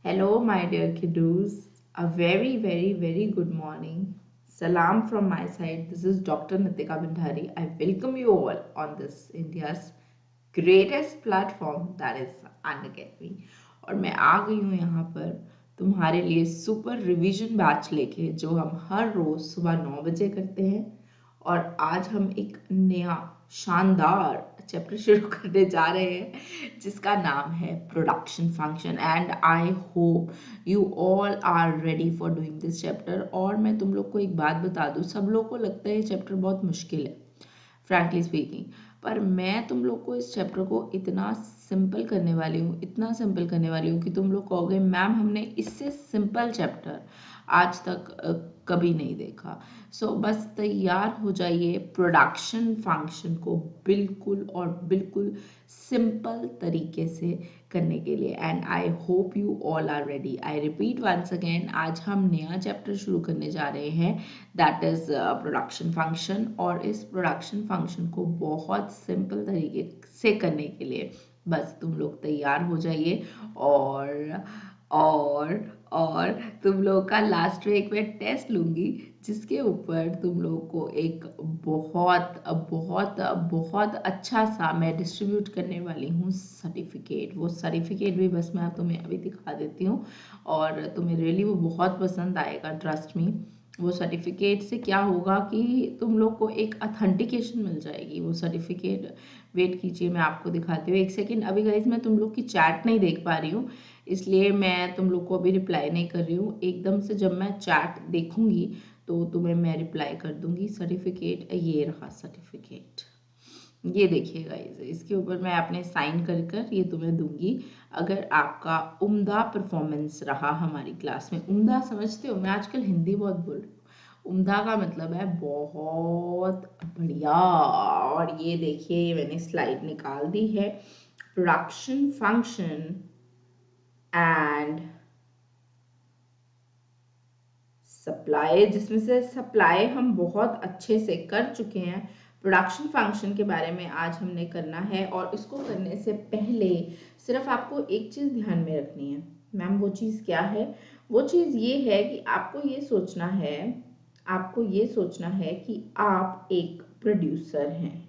Hello, my dear kiddos. A very, very, very good morning. Salam from my side. This is Dr. Nitika Bhandari. I welcome you all on this India's greatest platform that is Unacademy. और मैं आ गई हूँ यहाँ पर तुम्हारे लिए super revision batch लेके जो हम हर रोज सुबह 9 बजे करते हैं और आज हम एक नया शानदार चैप्टर शुरू करने जा रहे हैं जिसका नाम है production function and I hope you all are ready for doing this chapter. और मैं तुम लोग को एक बात बता दूं, सब लोग को लगता है ये चैप्टर बहुत मुश्किल है फ्रैंकली स्पीकिंग, पर मैं तुम लोग को इस चैप्टर को इतना सिंपल करने वाली हूँ, इतना सिंपल करने वाली हूँ कि तुम लोग कहोगे मैम हमने इससे सिंपल चैप्टर आज तक कभी नहीं देखा। सो बस तैयार हो जाइए प्रोडक्शन फंक्शन को बिल्कुल और बिल्कुल सिंपल तरीके से करने के लिए and I hope you all are ready. I repeat once again, आज हम नया चैप्टर शुरू करने जा रहे हैं दैट इज प्रोडक्शन फंक्शन। और इस प्रोडक्शन फंक्शन को बहुत सिंपल तरीके से करने के लिए बस तुम लोग तैयार हो जाइए और और तुम लोग का लास्ट वीक में टेस्ट लूंगी जिसके ऊपर तुम लोग को एक बहुत बहुत बहुत अच्छा सा मैं डिस्ट्रीब्यूट करने वाली हूँ सर्टिफिकेट। वो सर्टिफिकेट भी बस मैं तुम्हें अभी दिखा देती हूँ और तुम्हें रियली वो बहुत पसंद आएगा, ट्रस्ट मी। वो सर्टिफिकेट से क्या होगा कि तुम लोग को एक अथेंटिकेशन मिल जाएगी। वो सर्टिफिकेट, वेट कीजिए मैं आपको दिखाती हूँ एक सेकेंड। अभी गाइज मैं तुम लोग की चैट नहीं देख पा रही हूँ इसलिए मैं तुम लोग को अभी रिप्लाई नहीं कर रही हूँ। एकदम से जब मैं चैट देखूंगी तो तुम्हें मैं रिप्लाई कर दूंगी। सर्टिफिकेट ये रहा सर्टिफिकेट, ये देखिए गाइज, इसके ऊपर मैं अपने साइन कर कर ये तुम्हें दूंगी अगर आपका उम्दा परफॉर्मेंस रहा हमारी क्लास में। उम्दा समझते हो, मैं आजकल हिंदी बहुत बोल रही हूँ। उम्दा का मतलब है बहुत बढ़िया। और ये देखिए ये मैंने स्लाइड निकाल दी है, प्रोडक्शन फंक्शन एंड सप्लाई, जिसमें से सप्लाई हम बहुत अच्छे से कर चुके हैं। प्रोडक्शन फंक्शन के बारे में आज हमने करना है और इसको करने से पहले सिर्फ आपको एक चीज़ ध्यान में रखनी है। मैम वो चीज़ क्या है? वो चीज़ ये है कि आपको ये सोचना है, आपको ये सोचना है कि आप एक प्रोड्यूसर हैं।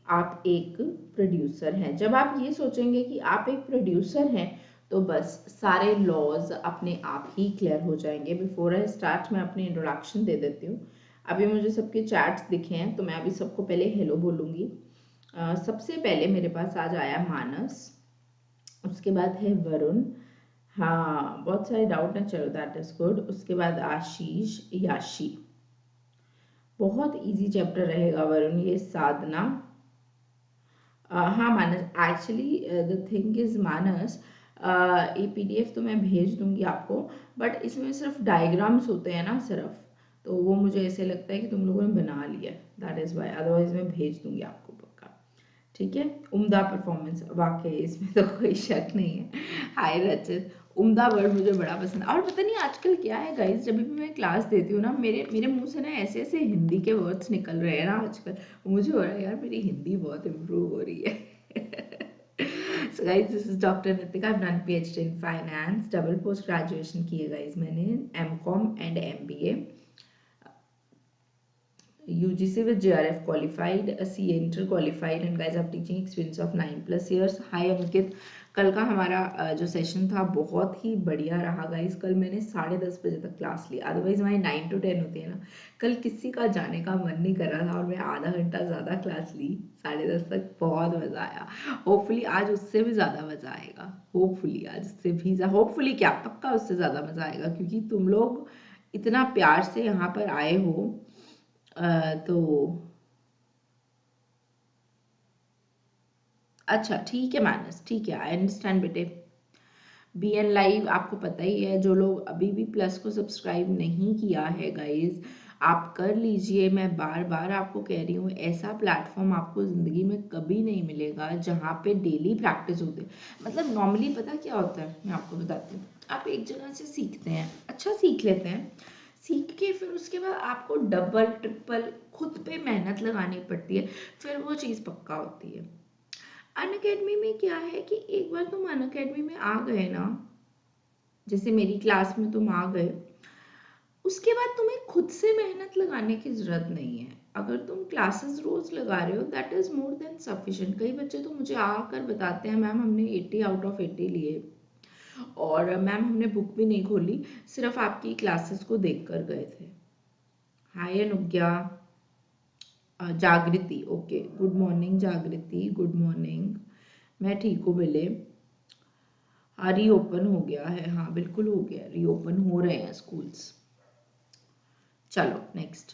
आप एक प्रोड्यूसर हैं। जब आप ये सोचेंगे कि आप एक प्रोड्यूसर हैं तो बस सारे लॉज अपने आप ही क्लियर हो जाएंगे। बिफोर आई स्टार्ट मैं अपनी इंट्रोडक्शन दे देती हूँ। अभी मुझे सबके चैट्स दिखे हैं तो मैं अभी सबको पहले हेलो बोलूँगी। सबसे पहले मेरे पास आज आया मानस, उसके बाद है वरुण, हाँ बहुत सारे डाउट ना, चलो दैट इज गुड। उसके बाद आशीष, याशी, बहुत इजी चैप्टर रहेगा वरुण। ये साधना, हाँ मानस, एक्चुअली द थिंग इज मानस, ये पीडीएफ तो मैं भेज दूंगी आपको, बट इसमें सिर्फ डायग्राम्स होते हैं ना सिर्फ, तो वो मुझे ऐसे लगता है कि तुम लोगों ने बना लिया, दैट इज वाई। अदरवाइज मैं भेज दूंगी आपको पक्का, ठीक है। उम्दा परफॉर्मेंस, वाकई इसमें तो कोई शक नहीं है। हाय रचित, उम्दा वर्ड मुझे बड़ा पसंद है। और पता नहीं आजकल क्या है गाइस, जब भी मैं क्लास देती हूँ ना मेरे मेरे मुंह से ना ऐसे ऐसे हिंदी के वर्ड्स निकल रहे हैं ना आजकल, मुझे हो रहा है यार मेरी हिंदी बहुत इम्प्रूव हो रही है। So guys, this is Dr. Nitika. I've done PhD in finance, double post graduation किए guys मैंने, MCOM and MBA, UGC with JRF qualified, a CA inter qualified, and guys have teaching experience of 9+ years. Hi अंकित, कल का हमारा जो session था बहुत ही बढ़िया रहा गाइस। कल मैंने 10:30 बजे तक क्लास ली, अदरवाइज हमारी 9 to 10 होती है ना। कल किसी का जाने का मन नहीं कर रहा था और मैं आधा घंटा ज़्यादा क्लास ली, 10:30 तक, बहुत मज़ा आया। होपफुली आज उससे भी ज़्यादा मज़ा आएगा, होपफुली आज उससे भी, होपफुली क्या पक्का उससे ज़्यादा मज़ा आएगा क्योंकि तुम लोग इतना प्यार से यहाँ पर आए हो। तो अच्छा ठीक है मानस, ठीक है, आई अंडरस्टैंड बेटे। BN लाइव आपको पता ही है, जो लोग अभी भी प्लस को सब्सक्राइब नहीं किया है गाइज आप कर लीजिए। मैं बार बार आपको कह रही हूँ, ऐसा प्लेटफॉर्म आपको ज़िंदगी में कभी नहीं मिलेगा जहाँ पे डेली प्रैक्टिस होते। मतलब नॉर्मली पता क्या होता है, मैं आपको बताती हूँ। आप एक जगह से सीखते हैं, अच्छा सीख लेते हैं, सीख के फिर उसके बाद आपको डबल ट्रिपल खुद पे मेहनत लगानी पड़ती है, फिर वो चीज़ पक्का होती है। अनअकैडमी में क्या है कि एक बार तुम अनअकैडमी में आ गए ना, जैसे मेरी क्लास में तुम आ गए, उसके बाद तुम्हें खुद से मेहनत लगाने की जरूरत नहीं है। अगर तुम क्लासेस रोज लगा रहे हो that is more than sufficient. कई बच्चे तो मुझे आकर बताते हैं मैम हमने 80 आउट ऑफ 80 लिए और मैम हमने बुक भी नहीं खोली, सिर्फ आपकी क्लासेस को देख कर गए थे। हाय अनुज्ञा, जागृति, ओके, गुड मॉर्निंग जागृति, गुड मॉर्निंग। मैं ठीक हूँ बिले। हाँ रीओपन हो गया है, हाँ बिल्कुल हो गया, रीओपन हो रहे हैं स्कूल्स। चलो नेक्स्ट,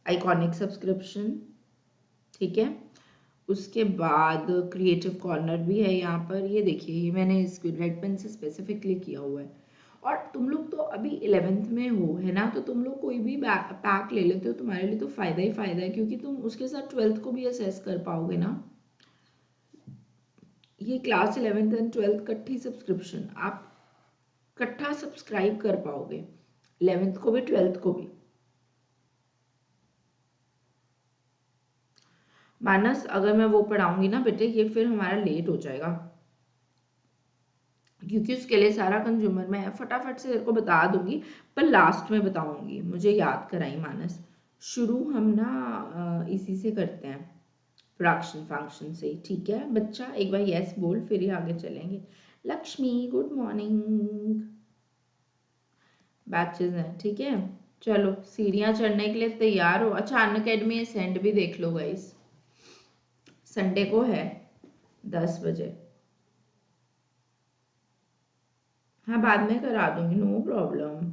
आइकॉनिक सब्सक्रिप्शन, ठीक है। उसके बाद क्रिएटिव कॉर्नर भी है यहाँ पर, ये देखिए ये मैंने इस रेड पेन से स्पेसिफिकली किया हुआ है। और तुम लोग तो अभी 11th में हो, है ना, तो तुम लोग कोई भी पैक ले लेते हो, तुम्हारे लिए तो फायदा ही फायदा है, क्योंकि तुम उसके साथ 12th को भी असेस कर पाओगे ना। ये क्लास 11th एंड 12th कट्ठी सब्सक्रिप्शन, आप कट्ठा सब्सक्राइब कर पाओगे, 11th को भी 12th को भी। मानस अगर मैं वो पढ़ाऊंगी ना बेटे, ये फिर हमारा लेट हो जाएगा, क्योंकि उसके लिए सारा कंज्यूमर मैं फटाफट से तेरे को बता दूंगी, पर लास्ट में बताऊंगी, मुझे याद कराई मानस। शुरू हम ना इसी से करते हैं, प्रोडक्शन फंक्शन से, ठीक है बच्चा, एक बार यस बोल फिर ही आगे चलेंगे। लक्ष्मी गुड मॉर्निंग, बैचेस हैं, ठीक है। चलो सीढ़ियाँ चढ़ने के लिए तैयार हो। अच्छा अनअकैडमी असेंड भी देख लो गाइस, संडे को है 10 बजे। हाँ बाद में करा दूंगी, नो प्रॉब्लम।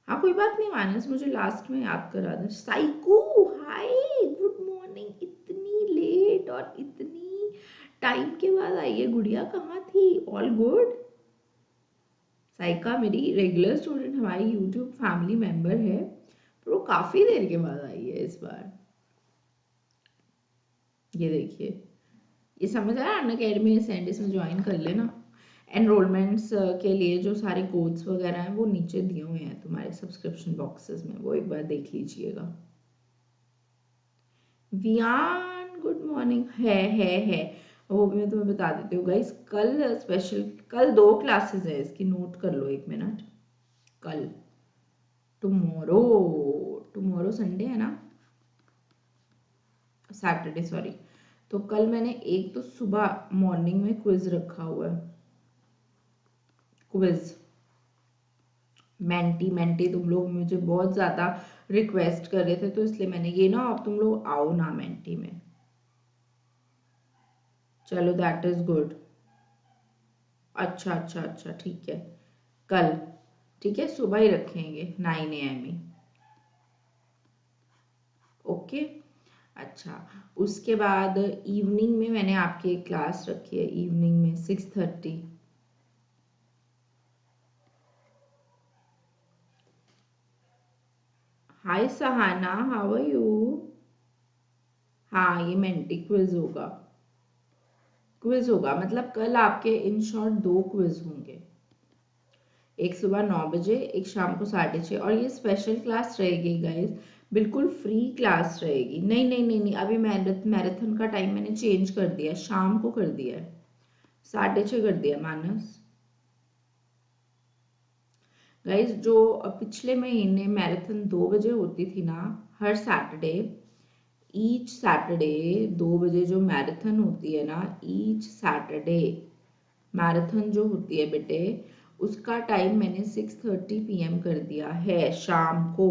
हाँ कोई बात नहीं मानस, मुझे लास्ट में याद करा दे। साइको हाय गुड मॉर्निंग, इतनी लेट और इतनी टाइम के बाद आई है, गुड़िया कहाँ थी? All good? साइका मेरी रेगुलर स्टूडेंट, हमारी यूट्यूब फैमिली मेंबर है, पर वो काफ़ी देर के बाद आई है इस बार। ये देखिए, ये समझ आया, अनअकैडमी सैंडिस में ज्वाइन कर लेना। एनरोलमेंट्स के लिए जो सारे कोड्स वगैरह हैं वो नीचे दिए हुए हैं तुम्हारे सब्सक्रिप्शन बॉक्सेस में, वो एक बार देख लीजिएगा। वियान गुड मॉर्निंग, है वो भी मैं तुम्हें बता देती हूँ गाइस। कल स्पेशल, कल 2 क्लासेस है इसकी, नोट कर लो 1 मिनट। कल टुमारो, टुमारो संडे है ना, सैटरडे सॉरी। तो कल मैंने एक तो सुबह मॉर्निंग में क्विज रखा हुआ है, क्विज मेंटी मेंटी, तुम लोग मुझे बहुत ज़्यादा रिक्वेस्ट कर रहे थे, तो इसलिए मैंने ये ना, अब तुम लोग आओ ना मेंटी में। चलो दैट इज गुड। अच्छा अच्छा अच्छा ठीक है, कल ठीक है, सुबह ही रखेंगे 9 AM ही, ओके। अच्छा उसके बाद इवनिंग में मैंने आपकी एक क्लास रखी है, इवनिंग में 6:30। हाय सहाना, हाउ आर यू? हाँ ये मेंटी क्विज होगा, क्विज होगा मतलब कल आपके इन शॉर्ट 2 क्विज होंगे, एक सुबह 9 बजे, एक शाम को 6:30। और ये स्पेशल क्लास रहेगी गाइस, बिल्कुल फ्री क्लास रहेगी। नहीं नहीं नहीं नहीं, अभी मैराथन का टाइम मैंने चेंज कर दिया है, शाम को कर दिया है, 6:30 कर दिया मानस। गाइस जो पिछले महीने मैराथन 2 बजे होती थी ना, हर सैटरडे, ईच सैटरडे 2 बजे जो मैराथन होती है ना, ईच सैटरडे मैराथन जो होती है बेटे, उसका टाइम मैंने 6:30 PM कर दिया है शाम को।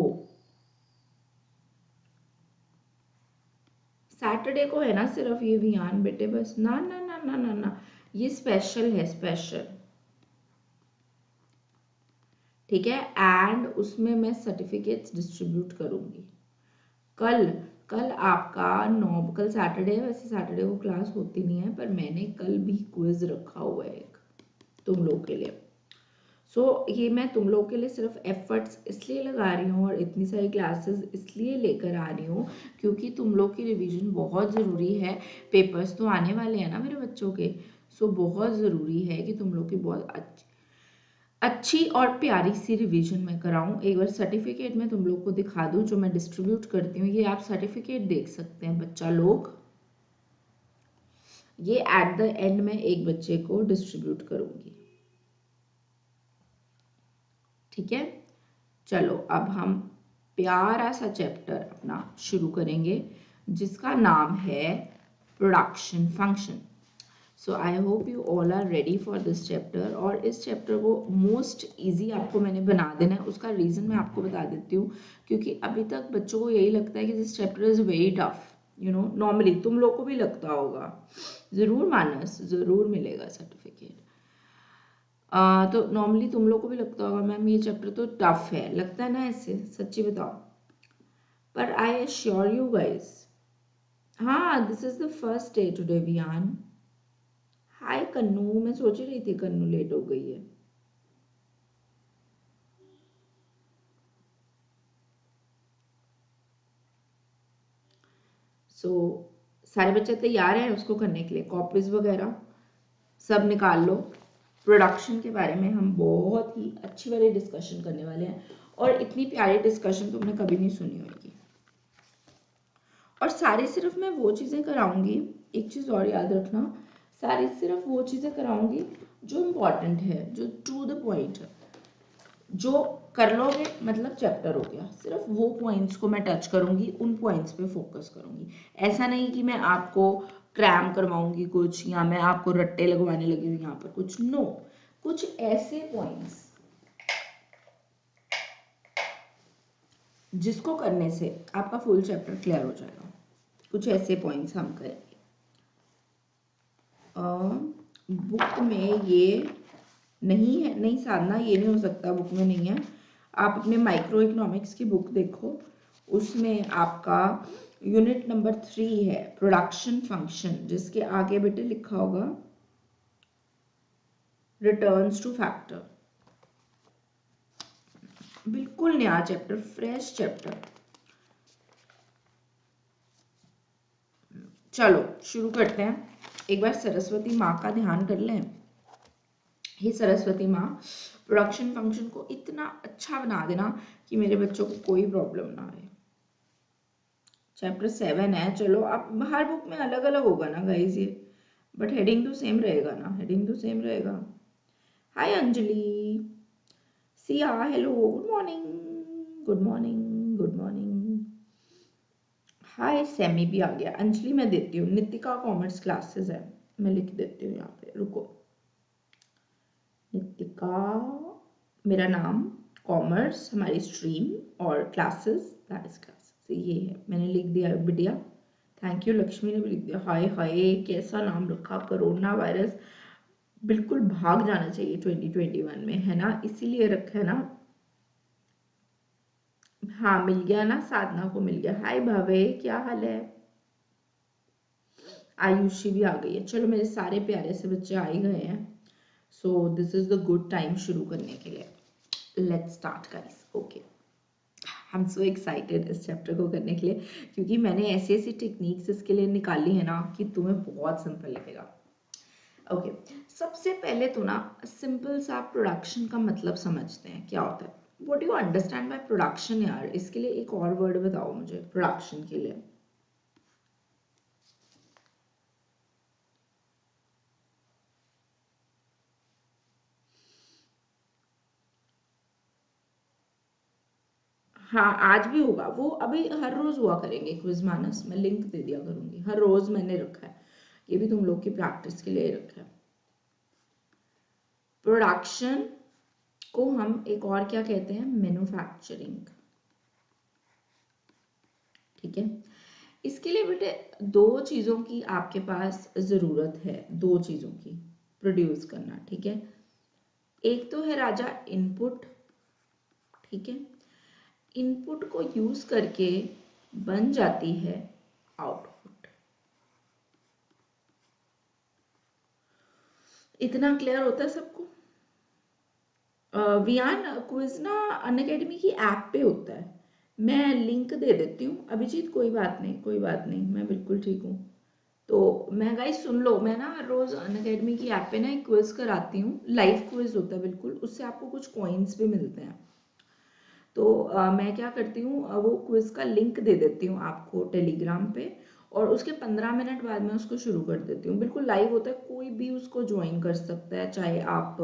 सैटरडे को है ना सिर्फ ये वियान बेटे, बस ना ना ना ना ना ना, ये स्पेशल है, स्पेशल, ठीक है। एंड उसमें मैं सर्टिफिकेट्स डिस्ट्रीब्यूट करूंगी कल। कल आपका 9, कल सैटरडे है, वैसे सैटरडे को क्लास होती नहीं है, पर मैंने कल भी क्विज रखा हुआ है एक तुम लोग के लिए। ये मैं तुम लोग के लिए सिर्फ एफर्ट्स इसलिए लगा रही हूँ और इतनी सारी क्लासेस इसलिए लेकर आ रही हूँ, क्योंकि तुम लोग की रिवीजन बहुत ज़रूरी है। पेपर्स तो आने वाले हैं ना मेरे बच्चों के, बहुत ज़रूरी है कि तुम लोग की बहुत अच्छी और प्यारी सी रिवीजन मैं कराऊं। एक बार सर्टिफिकेट में तुम लोग को दिखा दूं जो मैं डिस्ट्रीब्यूट करती हूँ, ये आप सर्टिफिकेट देख सकते हैं बच्चा लोग, ये एट द एंड में एक बच्चे को डिस्ट्रीब्यूट करूंगी। ठीक है, चलो अब हम प्यारा सा चैप्टर अपना शुरू करेंगे जिसका नाम है production function. So I hope you all are ready for this chapter. और इस चैप्टर को मोस्ट इजी आपको मैंने बना देना है, उसका रीज़न मैं आपको बता देती हूँ। क्योंकि अभी तक बच्चों को यही लगता है कि this chapter is very tough, you know, normally तुम लोग को भी लगता होगा। ज़रूर मानस, ज़रूर मिलेगा सर्टिफिकेट। तो नॉर्मली तुम लोग को भी लगता होगा मैम ये चैप्टर तो टफ है, लगता है ना ऐसे, सच्ची बताओ। पर आई एश्योर यू गाइस, हाँ this is the first day today Viaan. Hi Kannu, मैं सोच ही रही थी कन्नू लेट हो गई है। सारे बच्चे तैयार हैं उसको करने के लिए, कॉपीज वगैरह सब निकाल लो। प्रोडक्शन के बारे में हम बहुत ही अच्छी वाली डिस्कशन करने वाले हैं, और इतनी प्यारी डिस्कशन तुमने कभी नहीं सुनी होगी। और सारी सिर्फ मैं वो चीज़ें कराऊंगी, एक चीज़ और याद रखना, सारी सिर्फ वो चीज़ें कराऊंगी जो इम्पोर्टेंट है, जो टू द पॉइंट है, जो कर लोगे मतलब चैप्टर हो गया। सिर्फ वो पॉइंट्स को मैं टच करूंगी, उन पॉइंट्स पे फोकस करूंगी। ऐसा नहीं कि मैं आपको क्रैम करवाऊंगी कुछ, या मैं आपको रट्टे लगवाने लगी हूँ यहाँ पर कुछ, नो। कुछ ऐसे पॉइंट्स जिसको करने से आपका फुल चैप्टर क्लियर हो जाएगा, कुछ ऐसे पॉइंट्स हम करेंगे। बुक में ये नहीं है, नहीं साधना, ये नहीं हो सकता, बुक में नहीं है। आप अपने माइक्रो इकोनॉमिक्स की बुक देखो, उसमें आपका यूनिट नंबर 3 है प्रोडक्शन फंक्शन, जिसके आगे बेटे लिखा होगा रिटर्न्स टू फैक्टर। बिल्कुल नया चैप्टर, फ्रेश चैप्टर। चलो शुरू करते हैं। एक बार सरस्वती माँ का ध्यान कर लें। हे सरस्वती माँ, प्रोडक्शन फंक्शन को इतना अच्छा बना देना कि मेरे बच्चों को कोई प्रॉब्लम ना आए। चैप्टर 7 है, चलो अब हर बुक में अलग अलग होगा ना गाइज ये, बट हेडिंग तो सेम रहेगा ना, हेडिंग तो सेम रहेगा। Hi Anjali, Siya, hello, good morning, good morning, good morning. Hi Sammy भी आ गया। अंजलि मैं देती हूँ, नितिका कॉमर्स क्लासेस है, मैं लिख देती हूँ यहाँ पे, रुको। नितिका मेरा नाम, कॉमर्स हमारी स्ट्रीम, और क्लासेस दैट इज क्लासेस, ये है, मैंने लिख दिया बिटिया। थैंक यू, लक्ष्मी ने भी लिख दिया। हाय हाय कैसा नाम रखा, कोरोना वायरस बिल्कुल भाग जाना चाहिए 2021 में, है ना, इसीलिए रखा है ना। हाँ मिल गया ना, साधना को मिल गया। हाय भावे, क्या हाल है। आयुषी भी आ गई है। चलो मेरे सारे प्यारे से बच्चे आ ही गए हैं, so this is the good time शुरू करने के लिए। Let's start guys. Okay, I am so excited इस चैप्टर को करने के लिए, क्योंकि मैंने ऐसी ऐसी टेक्निक्स इसके लिए निकाली है ना कि तुम्हें बहुत सिंपल लगेगा। ओके, सबसे पहले तो ना सिंपल सा प्रोडक्शन का मतलब समझते हैं क्या होता है। What do you understand by production यार, इसके लिए एक और वर्ड बताओ मुझे प्रोडक्शन के लिए। हाँ आज भी होगा वो, अभी हर रोज हुआ करेंगे क्विज मानस, मैं लिंक दे दिया करूंगी, हर रोज मैंने रखा है, ये भी तुम लोग की प्रैक्टिस के लिए रखा है। प्रोडक्शन को हम एक और क्या कहते हैं, मैन्युफैक्चरिंग। ठीक है, इसके लिए बेटे दो चीजों की आपके पास जरूरत है, दो चीजों की प्रोड्यूस करना। ठीक है, एक तो है राजा इनपुट। ठीक है, इनपुट को यूज करके बन जाती है आउटपुट। इतना क्लियर होता है सबको। वियान क्विज ना अनअकैडमी की ऐप पे होता है, मैं लिंक दे देती हूँ। अभिजीत कोई बात नहीं, कोई बात नहीं, मैं बिल्कुल ठीक हूँ। तो मैं गाइस सुन लो, मैं ना रोज अनअकैडमी की ऐप पे ना एक क्विज कराती हूँ, लाइव क्विज होता है बिल्कुल, उससे आपको कुछ कॉइन्स भी मिलते हैं। तो मैं क्या करती हूँ, वो क्विज का लिंक दे देती हूँ आपको टेलीग्राम पे, और उसके 15 मिनट बाद मैं उसको शुरू कर देती हूँ। बिल्कुल लाइव होता है, कोई भी उसको ज्वाइन कर सकता है, चाहे आप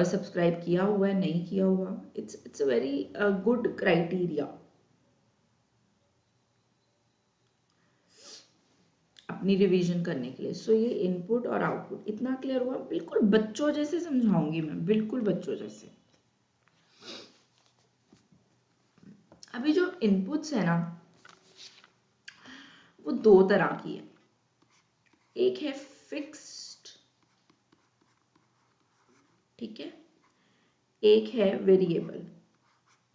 सब्सक्राइब किया हुआ है नहीं किया हुआ। It's a very good criteria अपनी रिवीजन करने के लिए। सो ये इनपुट और आउटपुट इतना क्लियर हुआ। बिल्कुल बच्चों जैसे समझाऊंगी मैं, बिल्कुल बच्चों जैसे। अभी जो इनपुट्स है ना, वो दो तरह की है। एक है फिक्स्ड, ठीक है, एक है वेरिएबल।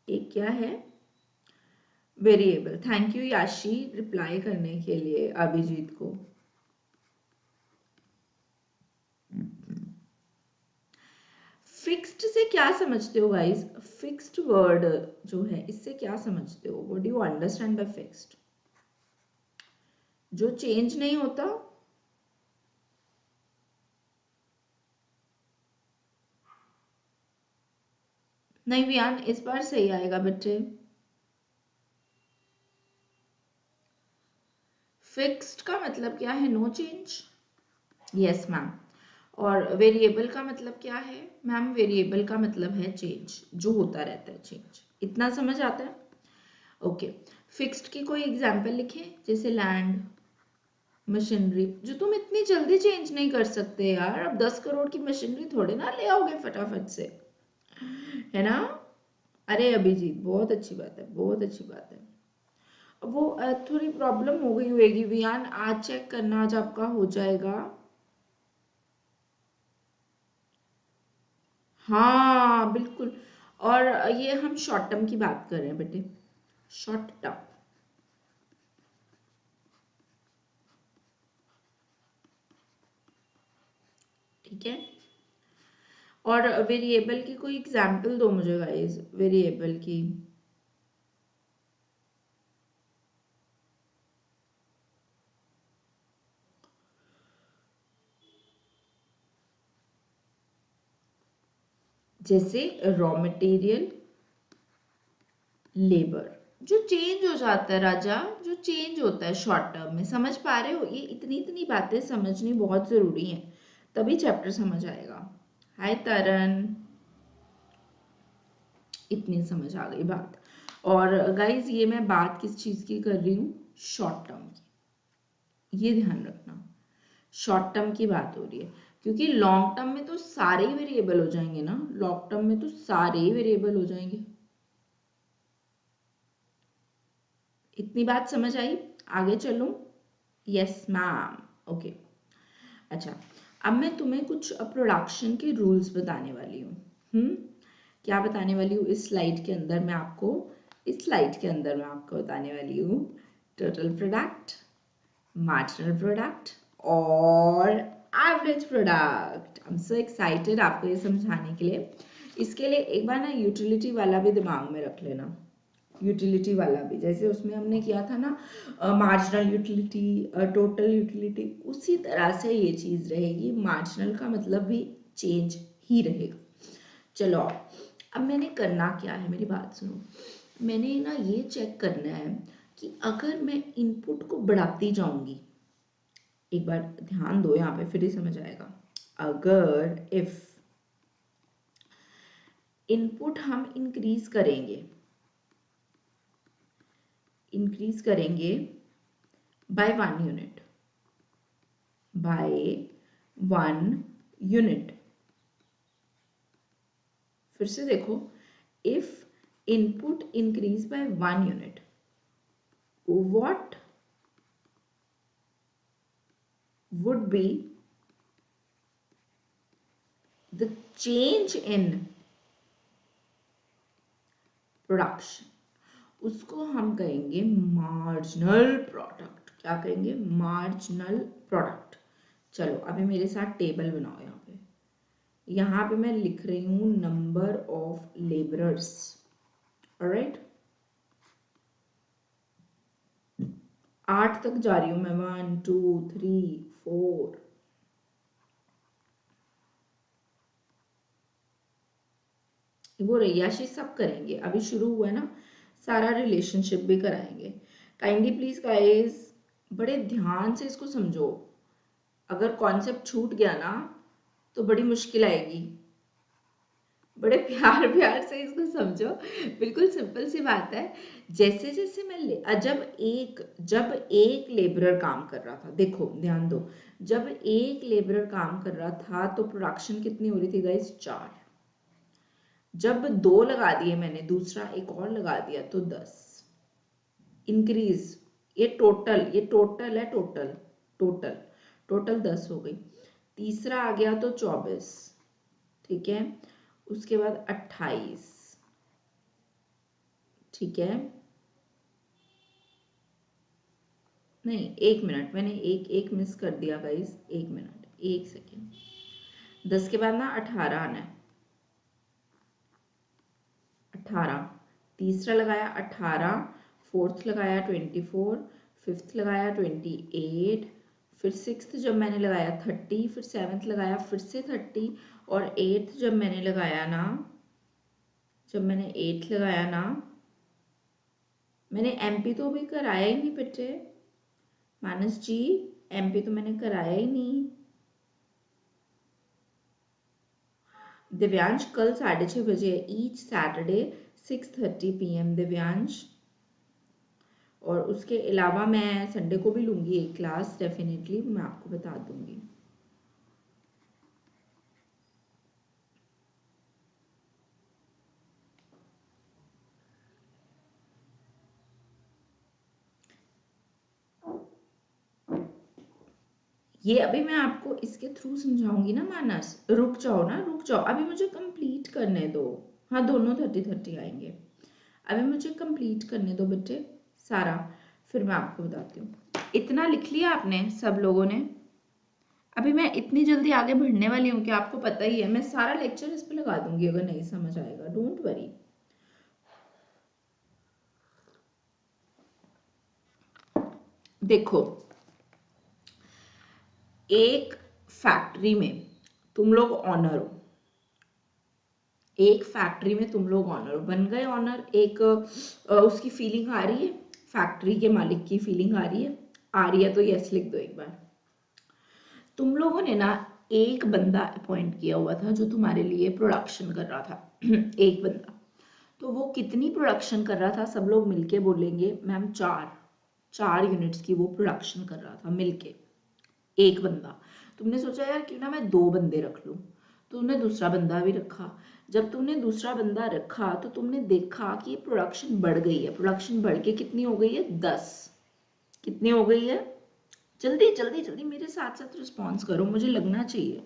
एक क्या है? वेरिएबल। थैंक यू याशी रिप्लाई करने के लिए अभिजीत को। फिक्स्ड से क्या समझते हो गाइस? फिक्स्ड वर्ड जो है इससे क्या समझते हो? What do you understand by fixed? जो चेंज नहीं होता। नहीं वियान, इस बार सही आएगा बच्चे। फिक्स्ड का मतलब क्या है? No change. Yes ma'am. और वेरिएबल का मतलब क्या है मैम? वेरिएबल का मतलब है चेंज, जो होता रहता है चेंज। इतना समझ आता है? ओके। फिक्स्ड की कोई एग्जांपल लिखें, जैसे लैंड, मशीनरी, जो तुम इतनी जल्दी चेंज नहीं कर सकते यार। अब 10 करोड़ की मशीनरी थोड़े ना ले आओगे फटाफट से, है ना? अरे अभिजीत, बहुत अच्छी बात है, बहुत अच्छी बात है। वो थोड़ी प्रॉब्लम हो गई होगी वियान, आज चेक करना, आज आपका हो जाएगा। हाँ बिल्कुल। और ये हम शॉर्ट टर्म की बात कर रहे हैं बेटे, शॉर्ट टर्म, ठीक है। और वेरिएबल की कोई एग्जांपल दो मुझे गाइस, वेरिएबल की। जैसे रॉ मटेरियल, लेबर, जो चेंज हो जाता है राजा, जो चेंज होता है शॉर्ट टर्म में। समझ पा रहे हो? ये इतनी इतनी बातें समझनी बहुत जरूरी है, तभी चैप्टर समझ आएगा। हाय तरन, इतनी समझ आ गई बात। और गाइज ये मैं बात किस चीज की कर रही हूँ? शॉर्ट टर्म की, ये ध्यान रखना। शॉर्ट टर्म की बात हो रही है, क्योंकि लॉन्ग टर्म में तो सारे ही वेरिएबल हो जाएंगे ना। लॉन्ग टर्म में तो सारे ही वेरिएबल हो जाएंगे। इतनी बात समझ आई? आगे चलूं? Yes ma'am. ओके। अच्छा, अब मैं तुम्हें कुछ प्रोडक्शन के रूल्स बताने वाली हूँ। क्या बताने वाली हूँ? इस स्लाइड के अंदर मैं आपको, इस स्लाइड के अंदर मैं आपको बताने वाली हूँ टोटल प्रोडक्ट, मार्जिनल प्रोडक्ट और average product. I am so excited आपको ये समझाने के लिए। इसके लिए एक बार ना यूटिलिटी वाला भी दिमाग में रख लेना। यूटिलिटी वाला भी, जैसे उसमें हमने किया था ना मार्जिनल यूटिलिटी, टोटल यूटिलिटी, उसी तरह से ये चीज़ रहेगी। मार्जिनल का मतलब भी चेंज ही रहेगा। चलो, अब मैंने करना क्या है, मेरी बात सुनो। मैंने ना ये चेक करना है कि अगर मैं इनपुट को बढ़ाती जाऊंगी, एक बार ध्यान दो यहाँ पे, फिर ही समझ आएगा। अगर इफ इनपुट हम इंक्रीज करेंगे, इंक्रीज करेंगे बाय 1 यूनिट, बाय 1 यूनिट, फिर से देखो, if input increase by 1 unit, what would be the change in production? उसको हम कहेंगे मार्जिनल प्रोडक्ट। क्या कहेंगे? Marginal product. चलो अभी मेरे साथ टेबल बनाओ। यहाँ पे मैं लिख रही हूँ नंबर ऑफ लेबरर्स, ऑलराइट। 8 तक जा रही हूँ मैं, 1 2 3 4। वो रैयाशी सब करेंगे, अभी शुरू हुआ है ना, सारा रिलेशनशिप भी कराएंगे। काइंडली प्लीज गाइस बड़े ध्यान से इसको समझो। अगर कॉन्सेप्ट छूट गया ना तो बड़ी मुश्किल आएगी। बड़े प्यार प्यार से इसको समझो, बिल्कुल सिंपल सी बात है। जैसे जैसे मैं जब एक लेबरर काम कर रहा था, देखो ध्यान दो, जब एक लेबरर काम कर रहा था तो प्रोडक्शन कितनी हो रही थी गाइस? 4। जब 2 लगा दिए मैंने, दूसरा एक और लगा दिया तो 10 इंक्रीज। ये टोटल है, टोटल टोटल 10 हो गई। तीसरा आ गया तो 24, ठीक है। उसके बाद 28, ठीक है। नहीं, 1 मिनट, मैंने एक मिस कर दिया गाइस, 1 मिनट, 1 सेकेंड। 10 के बाद ना 18 आना है, 18। तीसरा लगाया 18, फोर्थ लगाया 24, फिफ्थ लगाया 28, फिर सिक्स्थ जब मैंने लगाया 30, फिर सेवन्थ लगाया फिर से 30, और एट्थ जब मैंने लगाया ना, मैंने एमपी तो अभी कराया ही नहीं बेटे, मानस जी, एमपी तो मैंने कराया ही नहीं। दिव्यांश कल 6:30 बजे, ईच सैटरडे 6:30 PM दिव्यांश। और उसके अलावा मैं संडे को भी लूँगी एक क्लास, डेफिनेटली मैं आपको बता दूँगी। ये अभी मैं आपको इसके थ्रू समझाऊंगी ना मानस, रुक जाओ ना, रुक जाओ, अभी मुझे कंप्लीट करने दो। हाँ, दोनों 30-30 आएंगे। अभी मुझे कंप्लीट करने दो बेटे सारा, फिर मैं आपको बताती हूँ। इतना लिख लिया आपने सब लोगों ने? अभी मैं इतनी जल्दी आगे बढ़ने वाली हूँ कि आपको पता ही है, मैं सारा लेक्चर इस पे लगा दूंगी अगर नहीं समझ आएगा, डोंट वरी। देखो, एक फैक्ट्री में तुम लोग ऑनर हो, एक फैक्ट्री में तुम लोग ऑनर बन गए। ऑनर एक उसकी फीलिंग आ रही है, फैक्ट्री के मालिक की फीलिंग आ रही है? आ रही है तो यस लिख दो एक बार। तुम लोगों ने ना एक बंदा अपॉइंट किया हुआ था जो तुम्हारे लिए प्रोडक्शन कर रहा था एक बंदा। तो वो कितनी प्रोडक्शन कर रहा था? सब लोग मिलके बोलेंगे मैम 4 यूनिट्स की वो प्रोडक्शन कर रहा था मिलके, एक बंदा। तुमने सोचा यार क्यों ना मैं 2 बंदे रख लूं, तो तुमने दूसरा बंदा भी रखा। जब तुमने दूसरा बंदा रखा तो तुमने देखा कि प्रोडक्शन बढ़ गई है, प्रोडक्शन बढ़ के कितनी हो गई है? 10। कितनी हो गई है? जल्दी जल्दी जल्दी मेरे साथ साथ रिस्पॉन्स करो, मुझे लगना चाहिए।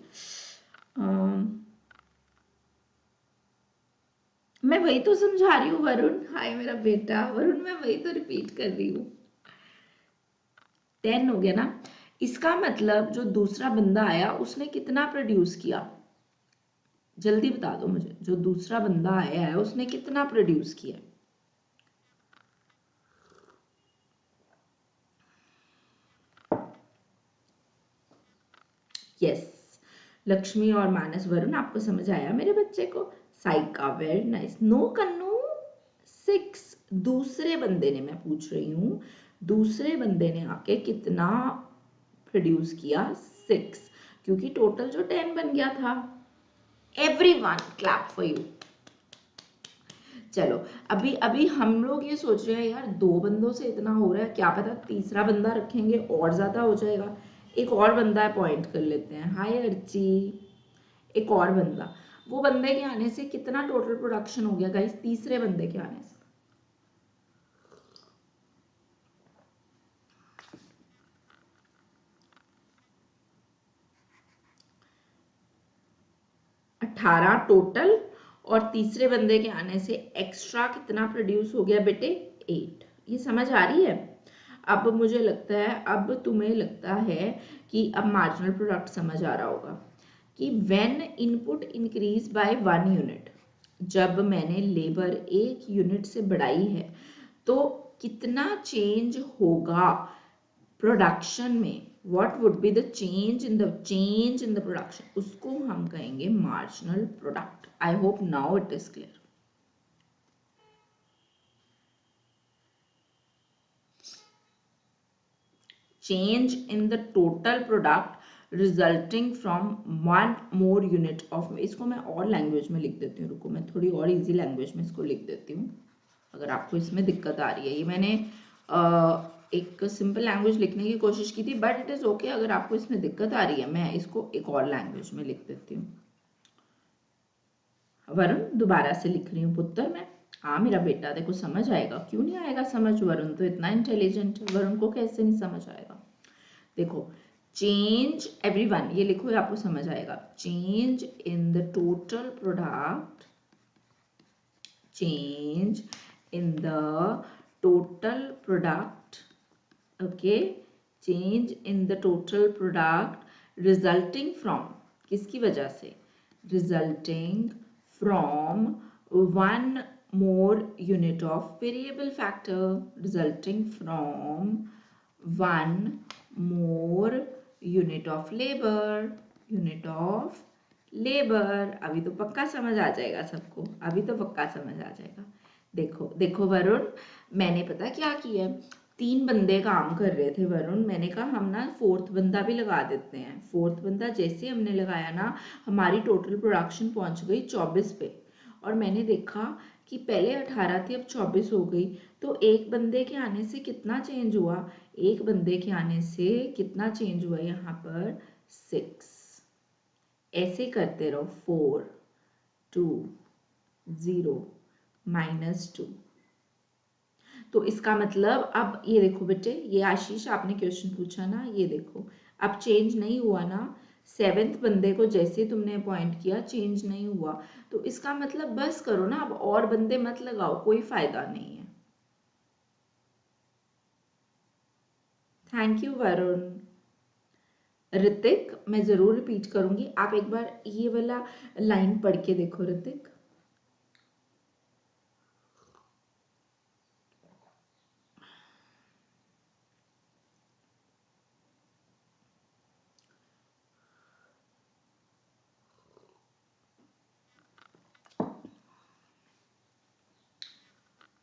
मैं वही तो समझा रही हूँ वरुण, हाय मेरा बेटा वरुण, मैं वही तो रिपीट कर रही हूँ। 10 हो गया ना? इसका मतलब जो दूसरा बंदा आया उसने कितना प्रोड्यूस किया? जल्दी बता दो मुझे, जो दूसरा बंदा आया है उसने कितना प्रोड्यूस किया? यस, लक्ष्मी और मानस वरुण, आपको समझ आया मेरे बच्चे को? Saika, very nice. नो कन्नू, 6। दूसरे बंदे ने, मैं पूछ रही हूँ, दूसरे बंदे ने आके कितना प्रोड्यूस किया? 6, क्योंकि टोटल जो 10 बन गया था। Everyone clap for you. चलो, अभी अभी हम लोग ये सोच रहे हैं यार 2 बंदों से इतना हो रहा है, क्या पता तीसरा बंदा रखेंगे और ज्यादा हो जाएगा। एक और बंदा अपॉइंट कर लेते हैं। हाय अर्ची, एक और बंदा। वो बंदे के आने से कितना टोटल प्रोडक्शन हो गया गाइस? तीसरे बंदे के आने से 18 टोटल, और तीसरे बंदे के आने से एक्स्ट्रा कितना प्रोड्यूस हो गया बेटे? 8। ये समझ आ रही है? अब मुझे लगता है, अब तुम्हें लगता है कि अब मार्जिनल प्रोडक्ट समझ आ रहा होगा कि when input increase by 1 unit, जब मैंने लेबर 1 यूनिट से बढ़ाई है तो कितना चेंज होगा प्रोडक्शन में? What would be the change in the production? उसको हम कहेंगे marginal product. I hope now it is clear. Change in the total product resulting from 1 more unit of, इसको मैं और लैंग्वेज में लिख देती हूँ, रुको मैं थोड़ी और इजी लैंग्वेज में इसको लिख देती हूँ अगर आपको इसमें दिक्कत आ रही है। ये मैंने एक सिंपल लैंग्वेज लिखने की कोशिश की थी, बट इट इज़ ओके। अगर आपको इसमें दिक्कत आ रही है मैं इसको एक और लैंग्वेज में लिख देती हूँ। वरुण, दोबारा से लिख रही हूँ पुत्र मैं। हाँ मेरा बेटा, देखो समझ आएगा, क्यों नहीं आएगा समझ, वरुण तो इतना इंटेलिजेंट है, वरुण को कैसे नहीं समझ आएगा। देखो चेंज, एवरीवन ये लिखो, ये आपको समझ आएगा। Change in the total product, change in the total product, okay, change in the total product resulting from, किसकी वजह से, resulting from 1 more unit of variable factor, resulting from 1 more unit of labor, unit of labor। अभी तो पक्का समझ आ जाएगा सबको, अभी तो पक्का समझ आ जाएगा। देखो देखो वरुण, मैंने पता क्या किया, 3 बंदे काम कर रहे थे वरुण, मैंने कहा हम ना 4th बंदा भी लगा देते हैं। 4th बंदा जैसे हमने लगाया ना, हमारी टोटल प्रोडक्शन पहुंच गई 24 पे। और मैंने देखा कि पहले 18 थी, अब 24 हो गई। तो एक बंदे के आने से कितना चेंज हुआ, एक बंदे के आने से कितना चेंज हुआ यहाँ पर 6। ऐसे करते रहो, 4 2 0 -2। तो इसका मतलब अब ये देखो बेटे, ये आशीष आपने क्वेश्चन पूछा ना, ये देखो अब चेंज नहीं हुआ ना, 7th बंदे को जैसे तुमने अपॉइंट किया चेंज नहीं हुआ। तो इसका मतलब बस करो ना, अब और बंदे मत लगाओ, कोई फायदा नहीं है। Thank you Varun. ऋतिक, मैं जरूर रिपीट करूंगी, आप एक बार ये वाला लाइन पढ़ के देखो ऋतिक।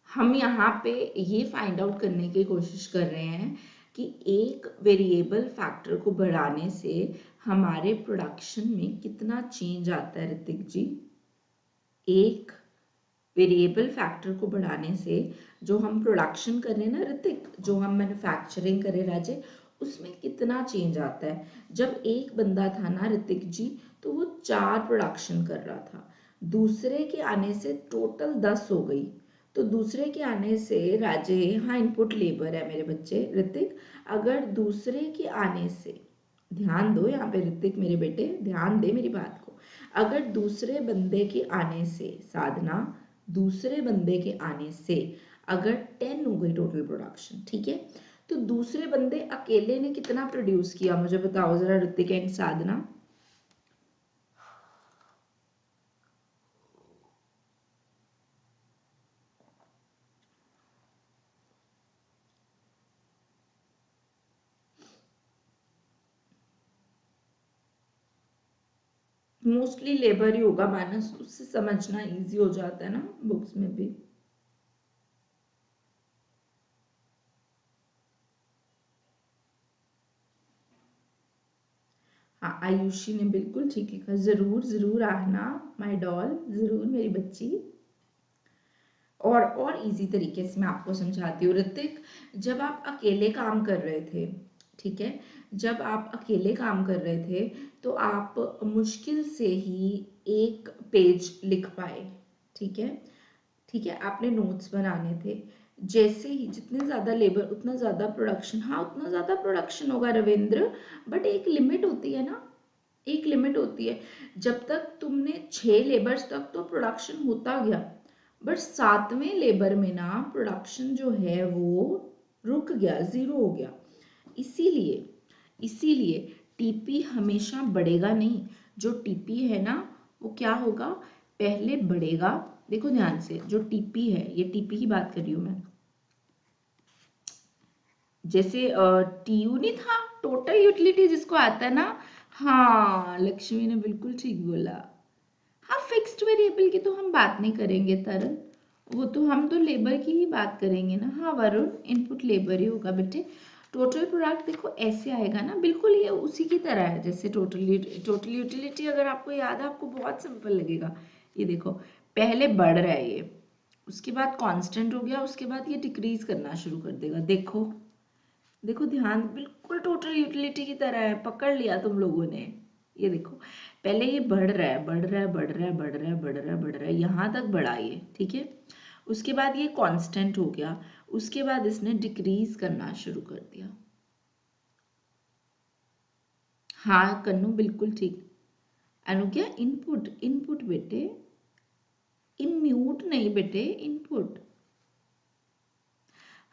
हम यहाँ पे ये फाइंड आउट करने की कोशिश कर रहे हैं कि एक वेरिएबल फैक्टर को बढ़ाने से हमारे प्रोडक्शन में कितना चेंज आता है ऋतिक जी। एक वेरिएबल फैक्टर को बढ़ाने से जो हम प्रोडक्शन कर रहे हैं ना ऋतिक, जो हम मैन्युफैक्चरिंग कर रहे राजे, उसमें कितना चेंज आता है। जब एक बंदा था ना ऋतिक जी, तो वो 4 प्रोडक्शन कर रहा था, दूसरे के आने से टोटल 10 हो गई। तो दूसरे के आने से राजे, हाँ इनपुट लेबर है मेरे बच्चे, ऋतिक अगर दूसरे के आने से, ध्यान दो यहाँ पे ऋतिक मेरे बेटे, ध्यान दे मेरी बात को, अगर दूसरे बंदे के आने से, साधना दूसरे बंदे के आने से अगर 10 हो गई टोटल प्रोडक्शन, ठीक है, तो दूसरे बंदे अकेले ने कितना प्रोड्यूस किया, मुझे बताओ जरा Hrithik and Sadhana. Mostly labour ही होगा माइनस, उससे समझना इजी हो जाता है ना बुक्स में भी। हाँ आयुषी ने बिल्कुल ठीक लिखा, जरूर जरूर आहना माय डॉल, जरूर मेरी बच्ची। और इजी तरीके से मैं आपको समझाती हूँ ऋतिक, जब आप अकेले काम कर रहे थे, ठीक है, जब आप अकेले काम कर रहे थे तो आप मुश्किल से ही एक पेज लिख पाए, ठीक है, ठीक है, आपने नोट्स बनाने थे, जैसे ही जितने ज़्यादा लेबर उतना ज़्यादा प्रोडक्शन, हाँ उतना ज़्यादा प्रोडक्शन होगा रविंद्र, बट एक लिमिट होती है ना, एक लिमिट होती है। जब तक तुमने 6 लेबर्स तक तो प्रोडक्शन होता गया, बट 7वें लेबर में ना प्रोडक्शन जो है वो रुक गया, 0 हो गया। इसीलिए इसीलिए टीपी हमेशा बढ़ेगा नहीं, जो टीपी है ना वो क्या होगा, पहले बढ़ेगा। देखो ध्यान से, जो टीपी है, ये टीपी की बात कर रही हूँ मैं, जैसे टीयू नहीं था, टोटल यूटिलिटी जिसको आता है ना, हाँ लक्ष्मी ने बिल्कुल ठीक बोला। हाँ फिक्स्ड वेरिएबल की तो हम बात नहीं करेंगे तरन, वो तो हम तो लेबर की ही बात करेंगे ना। हाँ वरुण, इनपुट लेबर ही होगा बेटे। टोटल प्रोडक्ट देखो ऐसे आएगा ना, बिल्कुल ये उसी की तरह है जैसे टोटल यूटिलिटी। अगर आपको याद है, आपको बहुत सिंपल लगेगा। ये देखो, पहले बढ़ रहा है ये, उसके बाद कांस्टेंट हो गया, उसके बाद ये डिक्रीज करना शुरू कर देगा। देखो देखो ध्यान, बिल्कुल टोटल यूटिलिटी की तरह है, पकड़ लिया तुम लोगों ने। ये देखो, पहले ये बढ़ रहा है, बढ़ रहा है, बढ़ रहा है, बढ़ रहा है, बढ़ रहा है, बढ़ रहा है, यहाँ तक बढ़ा ये, ठीक है। उसके बाद ये कांस्टेंट हो गया, उसके बाद इसने डिक्रीज करना शुरू कर दिया। हाँ कन्नू, बिल्कुल ठीक। अनुज्ञा, इनपुट इनपुट बेटे, इम्यूट नहीं बेटे, इनपुट।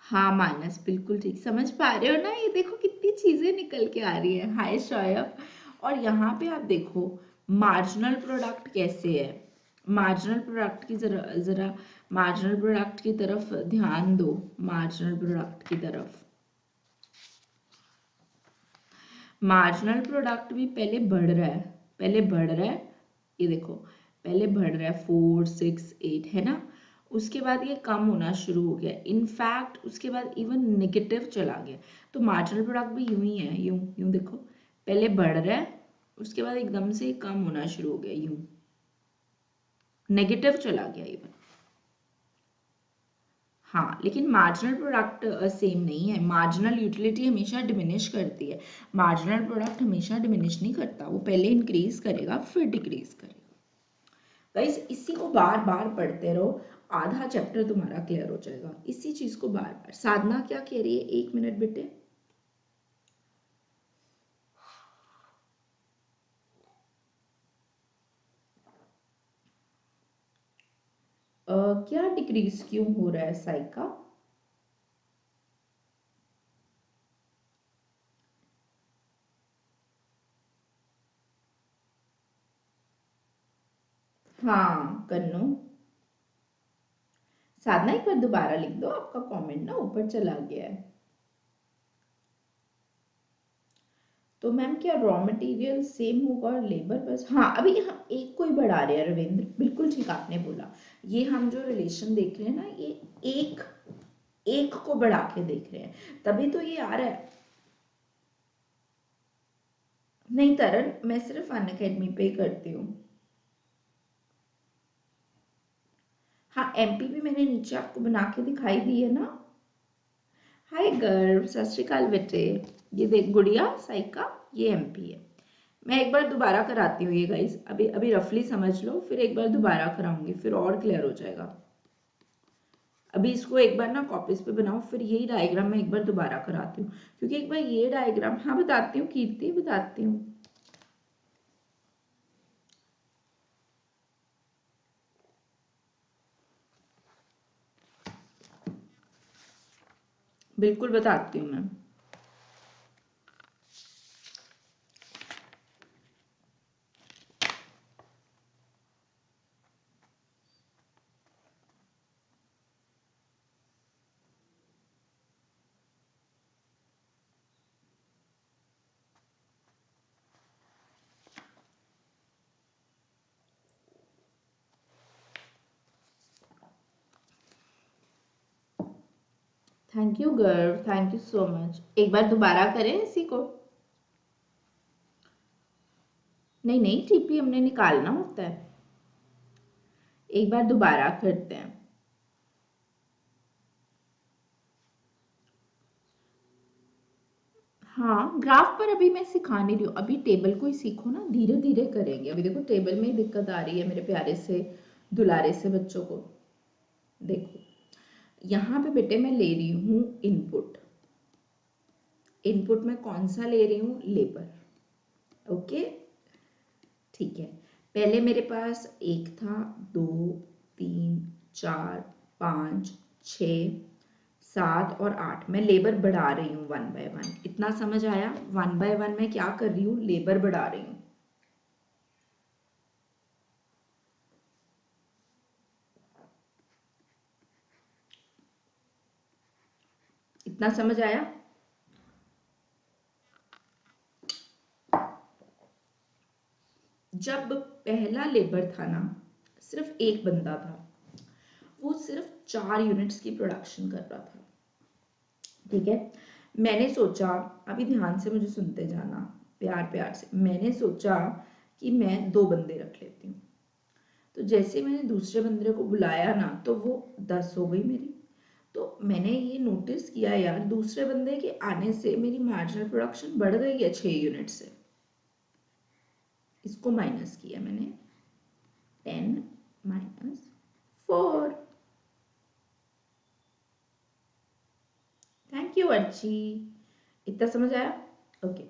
हाँ मानस, बिल्कुल ठीक, समझ पा रहे हो ना। ये देखो कितनी चीजें निकल के आ रही है। हाय शोएब। और यहाँ पे आप देखो मार्जिनल प्रोडक्ट कैसे है। मार्जिनल प्रोडक्ट की जरा जरा मार्जिनल प्रोडक्ट की तरफ ध्यान दो। मार्जिनल प्रोडक्ट की तरफ, मार्जिनल प्रोडक्ट भी पहले बढ़ रहा है, पहले बढ़ रहा है। ये देखो, पहले बढ़ रहा है 4 6 8, है ना। उसके बाद ये कम होना शुरू हो गया, इनफैक्ट उसके बाद इवन नेगेटिव चला गया। तो मार्जिनल प्रोडक्ट भी यूं ही है, यूं यूं देखो, पहले बढ़ रहा है, उसके बाद एकदम से कम होना शुरू हो गया, यूं नेगेटिव चला गया इवन। हाँ, लेकिन मार्जिनल प्रोडक्ट सेम नहीं है। मार्जिनल यूटिलिटी हमेशा डिमिनिश करती है, मार्जिनल प्रोडक्ट हमेशा डिमिनिश नहीं करता। वो पहले इंक्रीज करेगा फिर डिक्रीज करेगा। गाइस इसी को बार बार पढ़ते रहो, आधा चैप्टर तुम्हारा क्लियर हो जाएगा। इसी चीज को बार बार। साधना क्या कह रही है, 1 मिनट बेटे। क्या डिक्रीज क्यों हो रहा है साइका। हाँ कन्नू, साधना एक बार दोबारा लिख दो, आपका कमेंट ना ऊपर चला गया है। तो मैम क्या रॉ मटेरियल सेम होगा और लेबर बस। हाँ, अभी हम एक को ही बढ़ा रहे हैं रविंद्र, बिल्कुल ठीक आपने बोला। ये हम जो रिलेशन देख रहे हैं ना, ये एक एक को बढ़ा के देख रहे हैं, तभी तो ये आ रहा है। नहीं तरन, मैं सिर्फ अन अकेडमी पे ही करती हूँ। हाँ एमपी भी मैंने नीचे आपको बना के दिखाई दी है ना। हाय गर्व, सत श्री अकाल बेटे। ये देख गुड़िया साइका, ये एमपी है। मैं एक बार दोबारा कराती हूँ ये गाइस, अभी अभी रफली समझ लो, फिर एक बार दोबारा कराऊंगी, फिर और क्लियर हो जाएगा। अभी इसको एक बार ना कॉपीज पे बनाओ, फिर यही डायग्राम मैं एक बार दोबारा कराती हूँ, क्योंकि एक बार ये डायग्राम, हाँ बताती हूँ कीर्ति, बताती हूँ। बिल्कुल बताती हूँ मैं। थैंक यू गर्व, थैंक यू सो मच। एक बार दोबारा करें इसी को। नहीं नहीं, टीपी हमने निकालना होता है। एक बार दोबारा करते हैं। हाँ ग्राफ पर अभी मैं सिखा नहीं रही हूँ, अभी टेबल को ही सीखो ना, धीरे धीरे करेंगे। अभी देखो टेबल में ही दिक्कत आ रही है मेरे प्यारे से दुलारे से बच्चों को। देखो यहाँ पे बेटे मैं ले रही हूँ इनपुट, इनपुट में कौन सा ले रही हूँ, लेबर। ओके ठीक है, पहले मेरे पास एक था, 2 3 4 5 6 7 और 8, मैं लेबर बढ़ा रही हूँ 1 बाय 1। इतना समझ आया, 1 बाय 1 मैं क्या कर रही हूँ, लेबर बढ़ा रही हूँ। इतना समझ आया। जब पहला लेबर था ना, सिर्फ एक बंदा था, वो सिर्फ 4 यूनिट्स की प्रोडक्शन कर रहा था, ठीक है। मैंने सोचा, अभी ध्यान से मुझे सुनते जाना, प्यार प्यार से। मैंने सोचा कि मैं 2 बंदे रख लेती हूँ। तो जैसे मैंने दूसरे बंदे को बुलाया ना, तो वो 10 हो गई मेरी। तो मैंने ये नोटिस किया यार, दूसरे बंदे के आने से मेरी मार्जिनल प्रोडक्शन बढ़ गई है 6 यूनिट से। इसको माइनस किया मैंने, 10 माइनस 4। थैंक यू अर्ची, इतना समझ आया? ओके।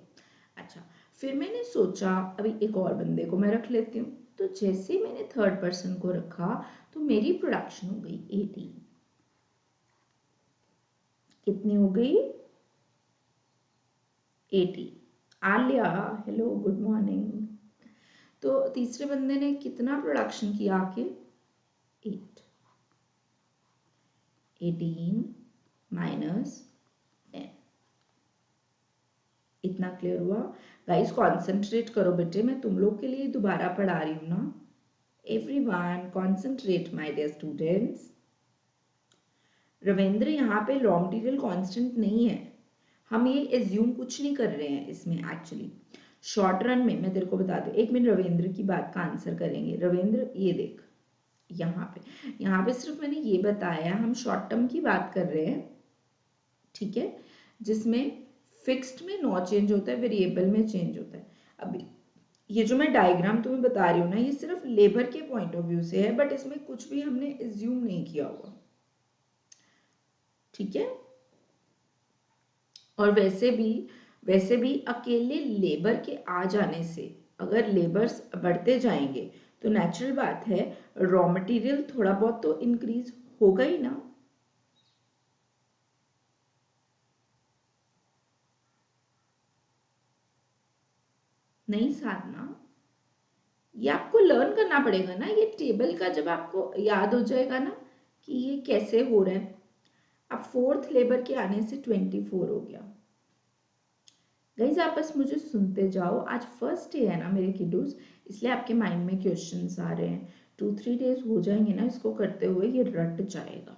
अच्छा, फिर मैंने सोचा अभी एक और बंदे को मैं रख लेती हूँ। तो जैसे मैंने थर्ड पर्सन को रखा तो मेरी प्रोडक्शन हो गई 18। कितनी हो गई? 80। Alia, hello, good morning. तो तीसरे बंदे ने कितना प्रोडक्शन किया आके? 8। 18 माइनस 10। इतना क्लियर हुआ? गाइस कॉन्सेंट्रेट करो बेटे, मैं तुम लोग के लिए दोबारा पढ़ा रही हूँ ना। Everyone concentrate my dear students. Ravindra, यहाँ पे रॉ मटेरियल कांस्टेंट नहीं है। हम ये एज्यूम कुछ नहीं कर रहे हैं इसमें एक्चुअली। शॉर्ट रन में मैं तेरे को बता दूं, 1 मिनट, रविंद्र की बात का आंसर करेंगे। रविंद्र ये देख, यहाँ पे सिर्फ मैंने ये बताया, हम शॉर्ट टर्म की बात कर रहे हैं, ठीक है, जिसमें फिक्स्ड में नो चेंज होता है, वेरिएबल में चेंज होता है। अभी ये जो मैं डायग्राम तुम्हें बता रही हूँ ना, ये सिर्फ लेबर के पॉइंट ऑफ व्यू से है, बट इसमें कुछ भी हमने एज्यूम नहीं किया हुआ, ठीक है। और वैसे भी अकेले लेबर के आ जाने से अगर लेबर्स बढ़ते जाएंगे तो नेचुरल बात है रॉ मटेरियल थोड़ा बहुत तो इंक्रीज होगा ही ना। नहीं साधना, ये आपको लर्न करना पड़ेगा ना, ये टेबल का जब आपको याद हो जाएगा ना कि ये कैसे हो रहा है। अब फोर्थ लेबर के आने से 24 हो गया। गाइज आप बस मुझे सुनते जाओ, आज फर्स्ट डे है ना मेरे किडूस, इसलिए आपके माइंड में क्वेश्चंस आ रहे हैं। 2-3 डेज हो जाएंगे ना इसको करते हुए, ये रट जाएगा।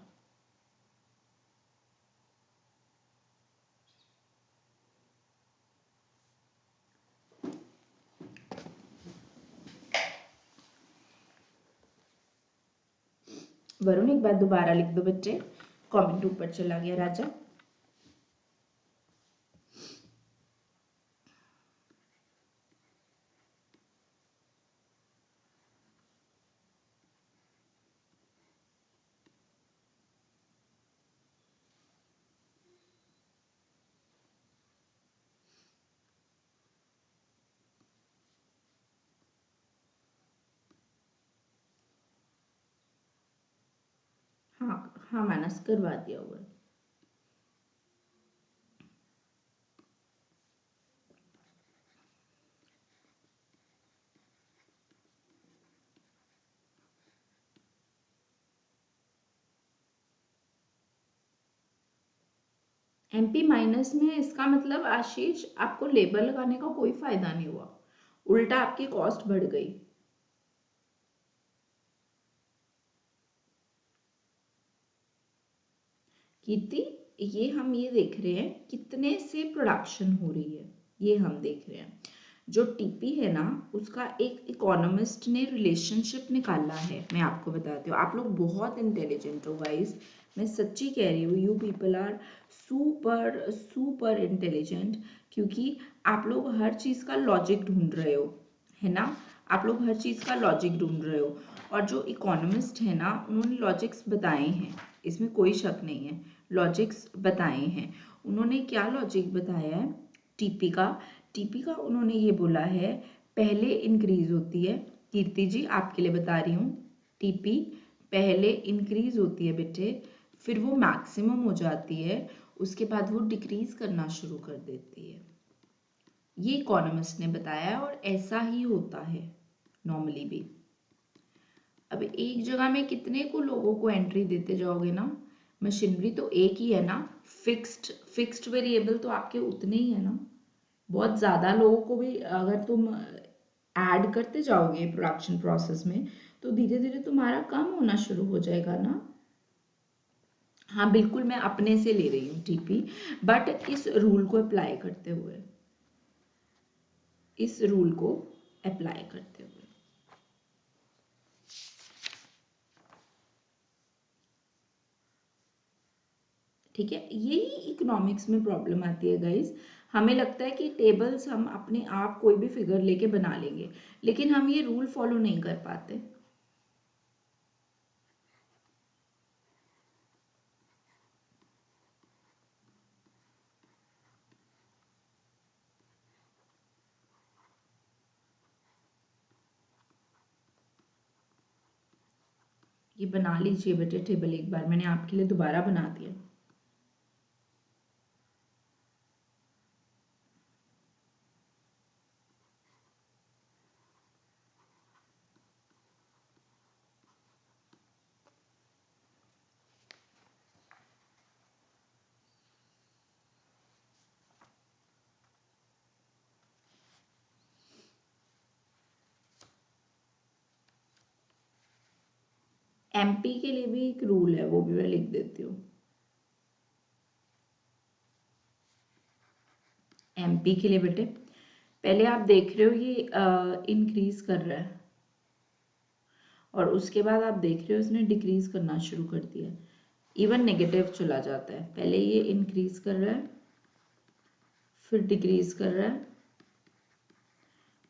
वरुण एक बार दोबारा लिख दो बच्चे, कमेंट ऊपर चला गया राजा। हाँ हाँ, मानस करवा दिया हुआ है। MP माइनस में इसका मतलब आशीष आपको लेबर लगाने का कोई फायदा नहीं हुआ, उल्टा आपकी कॉस्ट बढ़ गई। कीर्ति, ये हम ये देख रहे हैं कितने से प्रोडक्शन हो रही है, ये हम देख रहे हैं। जो टीपी है ना, उसका एक इकोनॉमिस्ट ने रिलेशनशिप निकाला है, मैं आपको बताती हूँ। आप लोग बहुत इंटेलिजेंट हो गाइस, मैं सच्ची कह रही हूँ, you people are super super intelligent, क्योंकि आप लोग हर चीज़ का लॉजिक ढूंढ रहे हो, है ना। आप लोग हर चीज़ का लॉजिक ढूंढ रहे हो, और जो इकोनॉमिस्ट है ना, उन्होंने लॉजिक्स बताए हैं, इसमें कोई शक नहीं है, लॉजिक्स बताए हैं। उन्होंने क्या लॉजिक बताया है? टीपी का उन्होंने ये बोला है, पहले इंक्रीज होती है। कीर्ति जी आपके लिए बता रही हूँ, टीपी पहले इंक्रीज होती है बेटे, फिर वो मैक्सिमम हो जाती है, उसके बाद वो डिक्रीज करना शुरू कर देती है। ये इकोनॉमिस्ट ने बताया और ऐसा ही होता है नॉर्मली भी। अब एक जगह में कितने को लोगों को एंट्री देते जाओगे ना, मशीनरी तो एक ही है ना, फिक्स्ड वेरिएबल तो आपके उतने ही है ना। बहुत ज़्यादा लोगों को भी अगर तुम ऐड करते जाओगे प्रोडक्शन प्रोसेस में, तो धीरे धीरे तुम्हारा कम होना शुरू हो जाएगा ना। हाँ बिल्कुल, मैं अपने से ले रही हूँ टीपी, बट इस रूल को अप्लाई करते हुए, इस रूल को अप्लाई करते हुए। ठीक है, यही इकोनॉमिक्स में प्रॉब्लम आती है गाइस। हमें लगता है कि टेबल्स हम अपने आप कोई भी फिगर लेके बना लेंगे, लेकिन हम ये रूल फॉलो नहीं कर पाते। ये बना लीजिए बेटे टेबल, एक बार मैंने आपके लिए दोबारा बना दिया। एमपी के लिए भी एक रूल है, वो भी मैं लिख देती हूँ। एमपी के लिए बेटे, पहले आप देख रहे हो ये इंक्रीज कर रहा है, और उसके बाद आप देख रहे हो इसने डिक्रीज करना शुरू कर दिया, इवन नेगेटिव चला जाता है। पहले ये इंक्रीज कर रहा है, फिर डिक्रीज कर रहा है,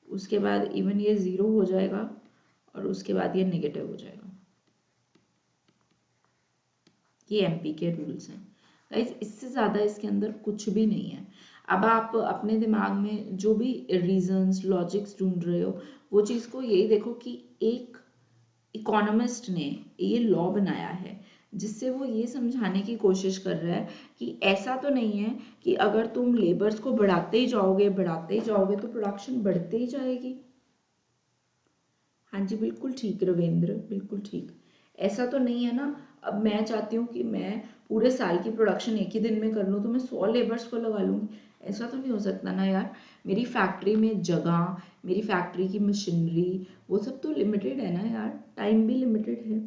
उसके बाद इवन ये ज़ीरो हो जाएगा, और उसके बाद ये नेगेटिव हो जाएगा। ये एमपी के रूल्स हैं गाइस, इससे ज़्यादा इसके अंदर कुछ भी नहीं है। अब आप अपने दिमाग में जो भी रीजंस लॉजिक्स ढूंढ रहे हो, वो चीज़ को यही देखो कि एक इकोनॉमिस्ट ने ये लॉ बनाया है जिससे वो ये समझाने की कोशिश कर रहा है कि ऐसा तो नहीं है कि अगर तुम लेबर्स को बढ़ाते ही जाओगे तो प्रोडक्शन बढ़ते ही जाएगी। हाँ जी बिल्कुल ठीक रविंद्र, बिल्कुल ठीक। ऐसा तो नहीं है ना, अब मैं चाहती हूँ कि मैं पूरे साल की प्रोडक्शन एक ही दिन में कर लूँ तो मैं 100 लेबर्स को लगा लूँगी, ऐसा तो नहीं हो सकता ना यार। मेरी फैक्ट्री में जगह, मेरी फैक्ट्री की मशीनरी, वो सब तो लिमिटेड है ना यार, टाइम भी लिमिटेड है।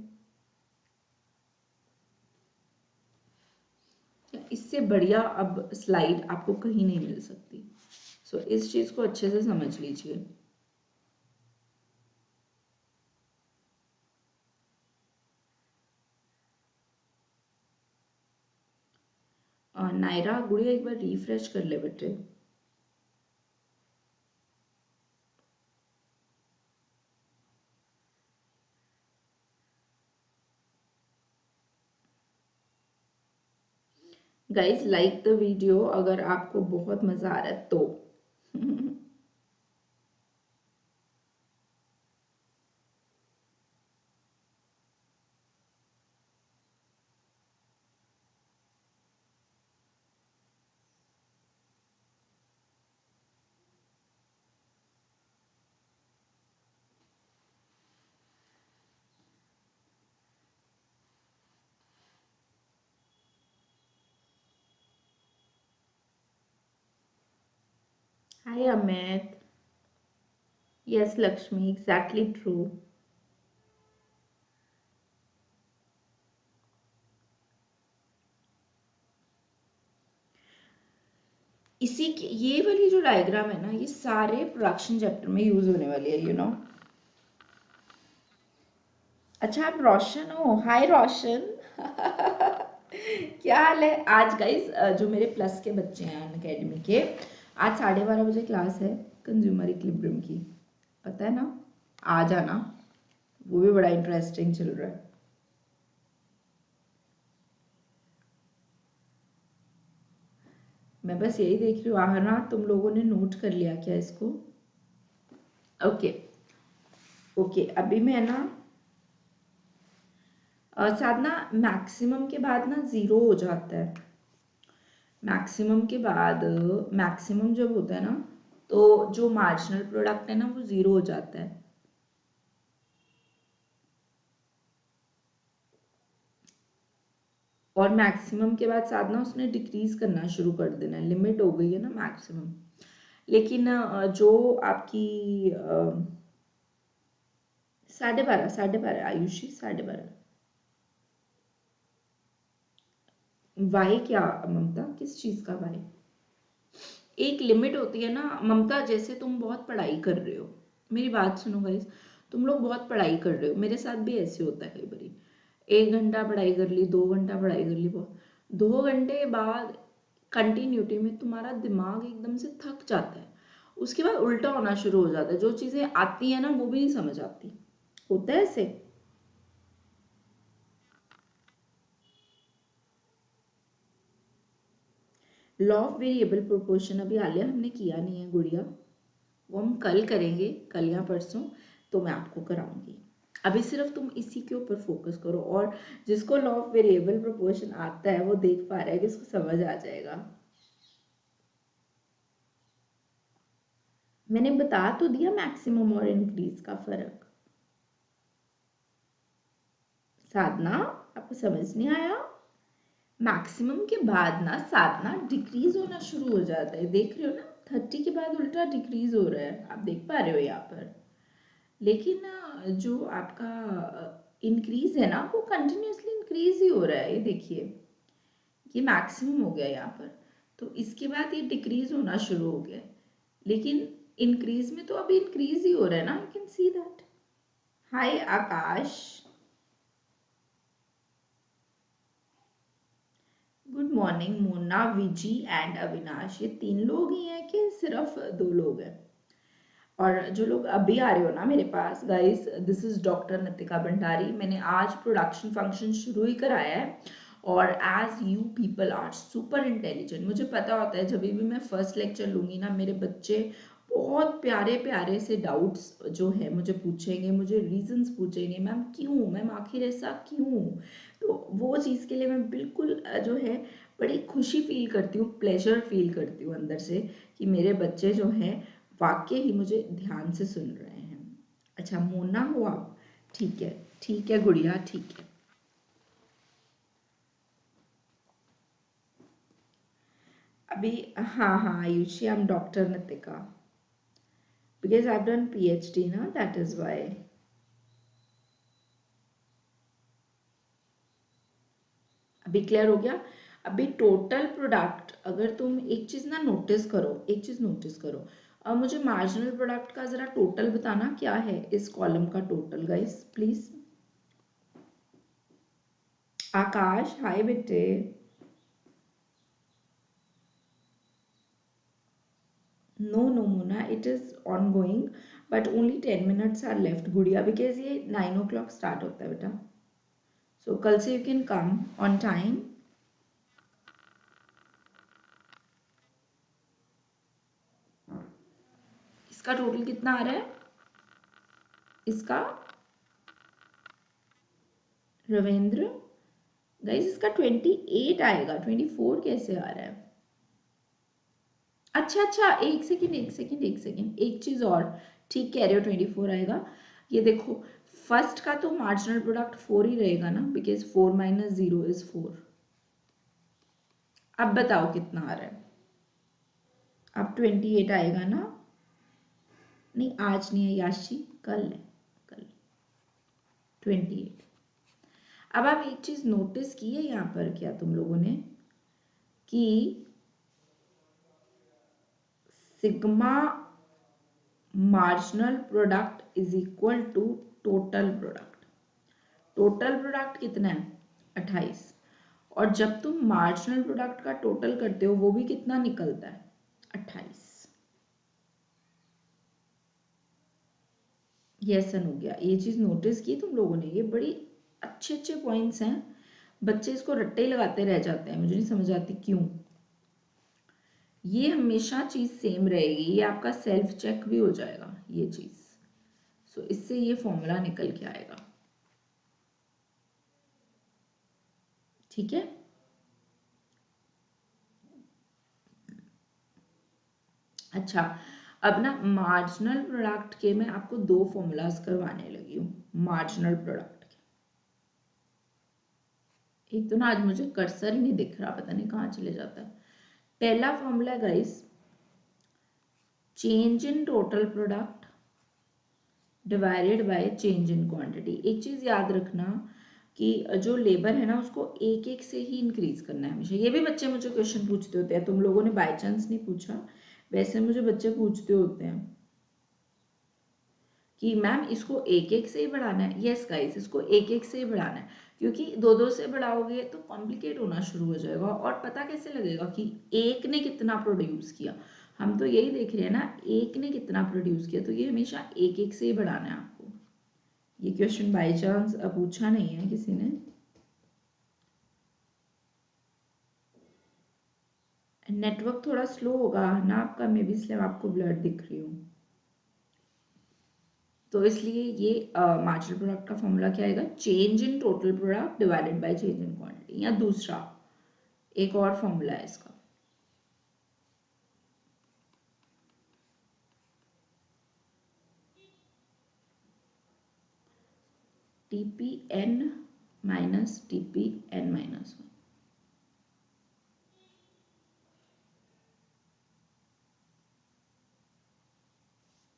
इससे बढ़िया अब स्लाइड आपको कहीं नहीं मिल सकती। सो इस चीज़ को अच्छे से समझ लीजिए। नायरा गुड़िया एक बार रिफ्रेश कर ले बेटे। गाइस लाइक द वीडियो अगर आपको बहुत मजा आ रहा है तो। Hi Amit. Yes Lakshmi, exactly true. इसी के ये वाली जो डायग्राम है ना, ये सारे प्रोडक्शन चैप्टर में यूज होने वाली है, यू नो। अच्छा आप रोशन हो, हाय रोशन। क्या हाल है आज गाइस? जो मेरे प्लस के बच्चे हैं अनअकैडमी के, आज 12:30 बजे क्लास है कंज्यूमर इक्विलिब्रियम की, पता है ना? आ जाना, वो भी बड़ा इंटरेस्टिंग चल रहा है। मैं बस यही देख रही हूँ, आहना तुम लोगों ने नोट कर लिया क्या इसको? ओके ओके, अभी मैं ना साधना, मैक्सिमम के बाद ना जीरो हो जाता है। मैक्सिमम के बाद, मैक्सिमम जब होता है ना, तो जो मार्जिनल प्रोडक्ट है ना वो जीरो हो जाता है। और मैक्सिमम के बाद साधना उसने डिक्रीज करना शुरू कर देना है, लिमिट हो गई है ना मैक्सिमम। लेकिन जो आपकी 12:30 आयुषी 12:30। वाई क्या ममता, किस चीज का वाई? एक लिमिट होती है ना ममता, जैसे तुम बहुत पढ़ाई कर रहे हो, मेरी बात सुनो गाइस, तुम लोग बहुत पढ़ाई कर रहे हो, मेरे साथ भी ऐसे होता है कई बारी, 1 घंटा पढ़ाई कर ली, 2 घंटा पढ़ाई कर ली, बहुत 2 घंटे बाद कंटिन्यूटी में तुम्हारा दिमाग एकदम से थक जाता है, उसके बाद उल्टा होना शुरू हो जाता है, जो चीजें आती है ना वो भी नहीं समझ आती, होता है ऐसे। लॉ ऑफ वेरिएबल प्रोपोर्शन अभी आलिया हमने किया नहीं है गुड़िया, वो हम कल करेंगे, कल या परसों, तो मैं आपको कराऊंगी। अभी सिर्फ तुम इसी के ऊपर फोकस करो, और जिसको लॉ ऑफ वेरिएबल प्रोपोर्शन आता है वो देख पा रहा है कि उसको समझ आ जाएगा। मैंने बता तो दिया मैक्सिमम और इंक्रीज का फर्क। साधना, आपको समझ नहीं आया? मैक्सिमम के बाद ना साधना डिक्रीज होना शुरू हो जाता है, देख रहे हो ना, 30 के बाद उल्टा डिक्रीज हो रहा है, आप देख पा रहे हो यहाँ पर। लेकिन जो आपका इंक्रीज है ना वो कंटिन्यूसली इंक्रीज ही हो रहा है, ये देखिए, ये मैक्सिमम हो गया यहाँ पर, तो इसके बाद ये डिक्रीज होना शुरू हो गया है, लेकिन इंक्रीज में तो अभी इंक्रीज ही हो रहा है ना, you can see that. Hi Aakash, good morning Mona, Viji and Avinash, ये 3 लोग ही हैं कि सिर्फ 2 लोग हैं? और जो लोग अभी आ रहे हो ना मेरे पास guys, this is doctor Nitika Bhandari, मैंने आज प्रोडक्शन फंक्शन शुरू ही कराया है, और as you people are super intelligent, मुझे पता होता है जब भी मैं फर्स्ट लेक्चर लूंगी ना, मेरे बच्चे बहुत प्यारे प्यारे से डाउट्स जो है मुझे पूछेंगे, मुझे रीजंस पूछेंगे, मैम क्यों, मैम आखिर ऐसा क्यों, तो वो चीज़ के लिए मैं बिल्कुल जो है बड़ी खुशी फील करती हूँ, प्लेजर फील करती हूँ अंदर से, कि मेरे बच्चे जो हैं वाक्य ही मुझे ध्यान से सुन रहे हैं। अच्छा मोना हो आप, ठीक है गुड़िया, ठीक है। अभी हाँ हाँ Ayushi, I am doctor Nitika, because I have done PhD ना, दैट इज वाई। अभी क्लियर हो गया? अभी टोटल प्रोडक्ट, अगर तुम एक चीज ना नोटिस करो, एक चीज नोटिस करो, अब मुझे मार्जिनल प्रोडक्ट का जरा टोटल बताना क्या है, इस कॉलम का टोटल गाइस प्लीज। आकाश हाय बेटे। No, no, Mona, it is ongoing, but only 10 minutes are left, गुड़िया, because ये 9 o'clock start होता है बेटा, so कल से you can come on time। इसका टोटल कितना आ रहा है इसका, रविंद्र? गाइस इसका 28 आएगा, 24 कैसे आ रहा है? अच्छा अच्छा, एक सेकेंड एक सेकेंड एक सेकेंड, एक चीज और, ठीक कह रहे हो 24 आएगा, ये देखो, फर्स्ट का तो मार्जिनल प्रोडक्ट 4 ही रहेगा ना, बिकॉज 4 माइनस 0 इज 4। अब बताओ कितना आ रहा है? अब 28 आएगा ना? नहीं आज नहीं है याशी, कल है, कल 28। अब आप एक चीज नोटिस की है यहाँ पर क्या तुम लोगों ने, कि sigma marginal product is equal to total product, total product कितना है 28, और जब तुम मार्जिनल प्रोडक्ट का टोटल करते हो वो भी कितना निकलता है 28। ये ऐसा हो गया, ये चीज नोटिस की तुम लोगों ने, ये बड़ी अच्छे अच्छे पॉइंट्स हैं, बच्चे इसको रट्टे ही लगाते रह जाते हैं, मुझे नहीं समझ आती क्यों। ये हमेशा चीज सेम रहेगी, ये आपका सेल्फ चेक भी हो जाएगा ये चीज, सो इससे ये फॉर्मूला निकल के आएगा, ठीक है। अच्छा, अब ना मार्जिनल प्रोडक्ट के मैं आपको 2 फॉर्मूलाज करवाने लगी हूँ, मार्जिनल प्रोडक्ट के, एक तो ना आज मुझे कर्सर ही नहीं दिख रहा, पता नहीं कहाँ चले जाता है। पहला formula guys, change in total product divided by change in quantity. एक चीज याद रखना, कि जो लेबर है ना उसको एक एक से ही इंक्रीज करना है हमेशा। ये भी बच्चे मुझे क्वेश्चन पूछते होते हैं, तुम लोगों ने बाय चांस नहीं पूछा, वैसे मुझे बच्चे पूछते होते हैं कि मैम इसको एक एक से ही बढ़ाना है। यस गाइस, इसको एक एक से ही बढ़ाना है, क्योंकि दो दो से बढ़ाओगे तो कॉम्प्लिकेट होना शुरू हो जाएगा। और पता कैसे लगेगा कि एक ने कितना प्रोड्यूस किया, हम तो यही देख रहे हैं ना, एक ने कितना प्रोड्यूस किया, तो ये हमेशा एक एक से ही बढ़ाना है आपको। ये क्वेश्चन बाय चांस पूछा नहीं है किसी ने। नेटवर्क थोड़ा स्लो होगा ना आपका, मे बी इसलिए मैं आपको ब्लर दिख रही हूँ। तो इसलिए ये मार्जिनल प्रोडक्ट का फॉर्मूला क्या आएगा, change in total product divided by change in quantity. या दूसरा एक और फॉर्मूला है इसका, TPN माइनस TPN माइनस 1।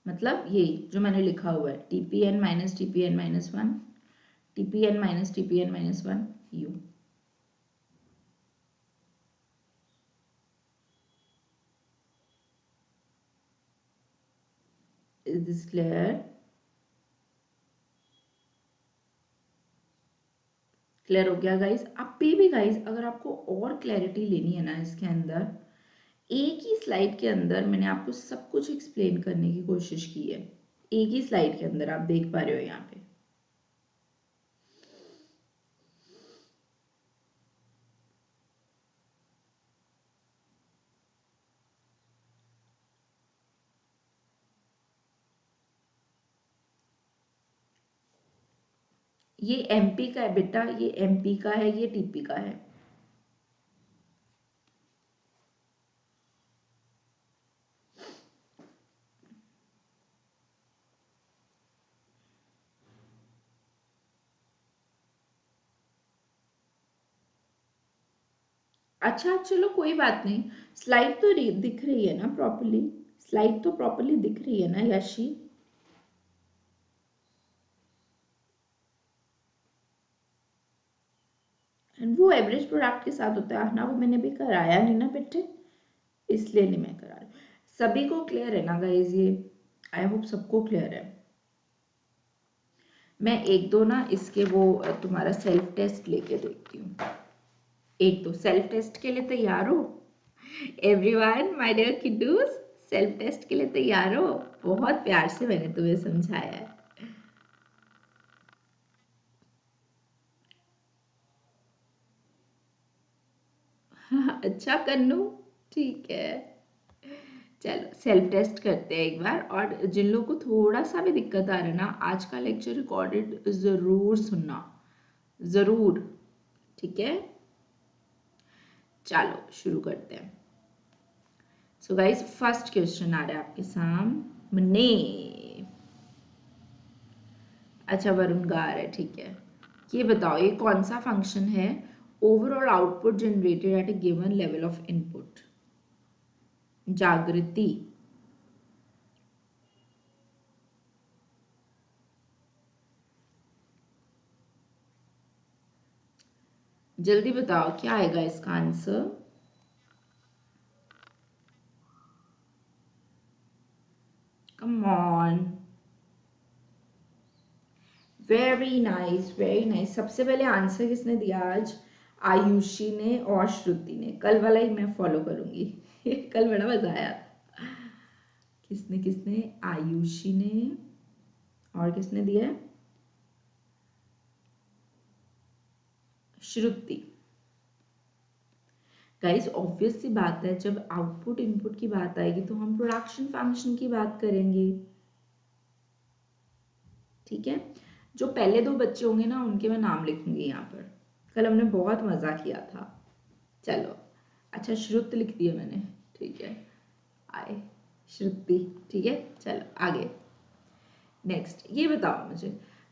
मतलब ये जो मैंने लिखा हुआ है, TPN minus TPN minus 1, TPN minus TPN minus 1 U। Is this clear? Clear हो गया गाइस? अभी भी गाइस अगर आपको और क्लैरिटी लेनी है ना इसके अंदर, एक ही स्लाइड के अंदर मैंने आपको सब कुछ एक्सप्लेन करने की कोशिश की है। एक ही स्लाइड के अंदर आप देख पा रहे हो यहाँ पे। ये MP का है बेटा, ये MP का है, ये TP का है। अच्छा चलो कोई बात नहीं, स्लाइड तो दिख रही है ना प्रॉपर्ली, स्लाइड तो प्रॉपर्ली दिख रही है ना यशी? एंड वो एवरेज प्रोडक्ट के साथ होता है ना, वो मैंने भी कराया नहीं ना बेटे, इसलिए नहीं मैं करा रही। सभी को क्लियर है ना गाइज ये? आई होप सबको क्लियर है। मैं एक दो ना इसके वो तुम्हारा सेल्फ टेस्ट लेके देखती हूँ। एक दो सेल्फ टेस्ट के लिए तैयार हो everyone, my dear kiddos? Self test के लिए तैयार हो? बहुत प्यार से मैंने तुम्हें समझाया है। अच्छा कन्नू, ठीक है, चलो सेल्फ टेस्ट करते हैं एक बार। और जिन लोगों को थोड़ा सा भी दिक्कत आ रहा है ना, आज का लेक्चर रिकॉर्डेड जरूर सुनना, जरूर, ठीक है? चलो शुरू करते हैं। सो गाइस फर्स्ट क्वेश्चन आ रहा है आपके सामने। अच्छा वरुण गा रहा है, ठीक है। ये बताओ ये कौन सा फंक्शन है, overall output generated at A given level of input. जागृति, जल्दी बताओ क्या आएगा इसका answer. Come on, very nice very nice. सबसे पहले आंसर किसने दिया आज? आयुषी ने और श्रुति ने। कल वाला ही मैं फॉलो करूंगी कल बड़ा मजा आया। किसने किसने? आयुषी ने, और किसने दिया? श्रुति। गाइस ऑब्वियस सी बात है, जब आउटपुट इनपुट की बात आएगी तो हम प्रोडक्शन फंक्शन की बात करेंगे, ठीक है? जो पहले दो बच्चे होंगे ना उनके मैं नाम लिखूंगी यहाँ पर। कल हमने बहुत मजा किया था। चलो अच्छा श्रुत लिख दिया मैंने, ठीक है, आए श्रुति, ठीक है। चलो आगे नेक्स्ट, ये बताओ मुझे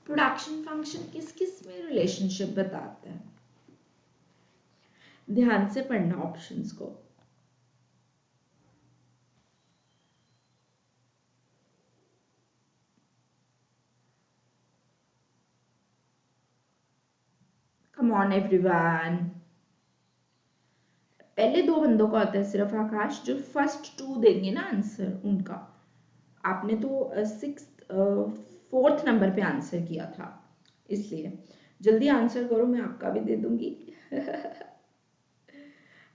प्रोडक्शन फंक्शन किस किस में रिलेशनशिप बताता है? ध्यान से पढ़ना ऑप्शंस को। Come on everyone. पहले दो बंदों का होता है सिर्फ आकाश, जो फर्स्ट टू देंगे ना आंसर उनका। आपने तो सिक्स फोर्थ नंबर पे आंसर किया था, इसलिए जल्दी आंसर करो, मैं आपका भी दे दूंगी।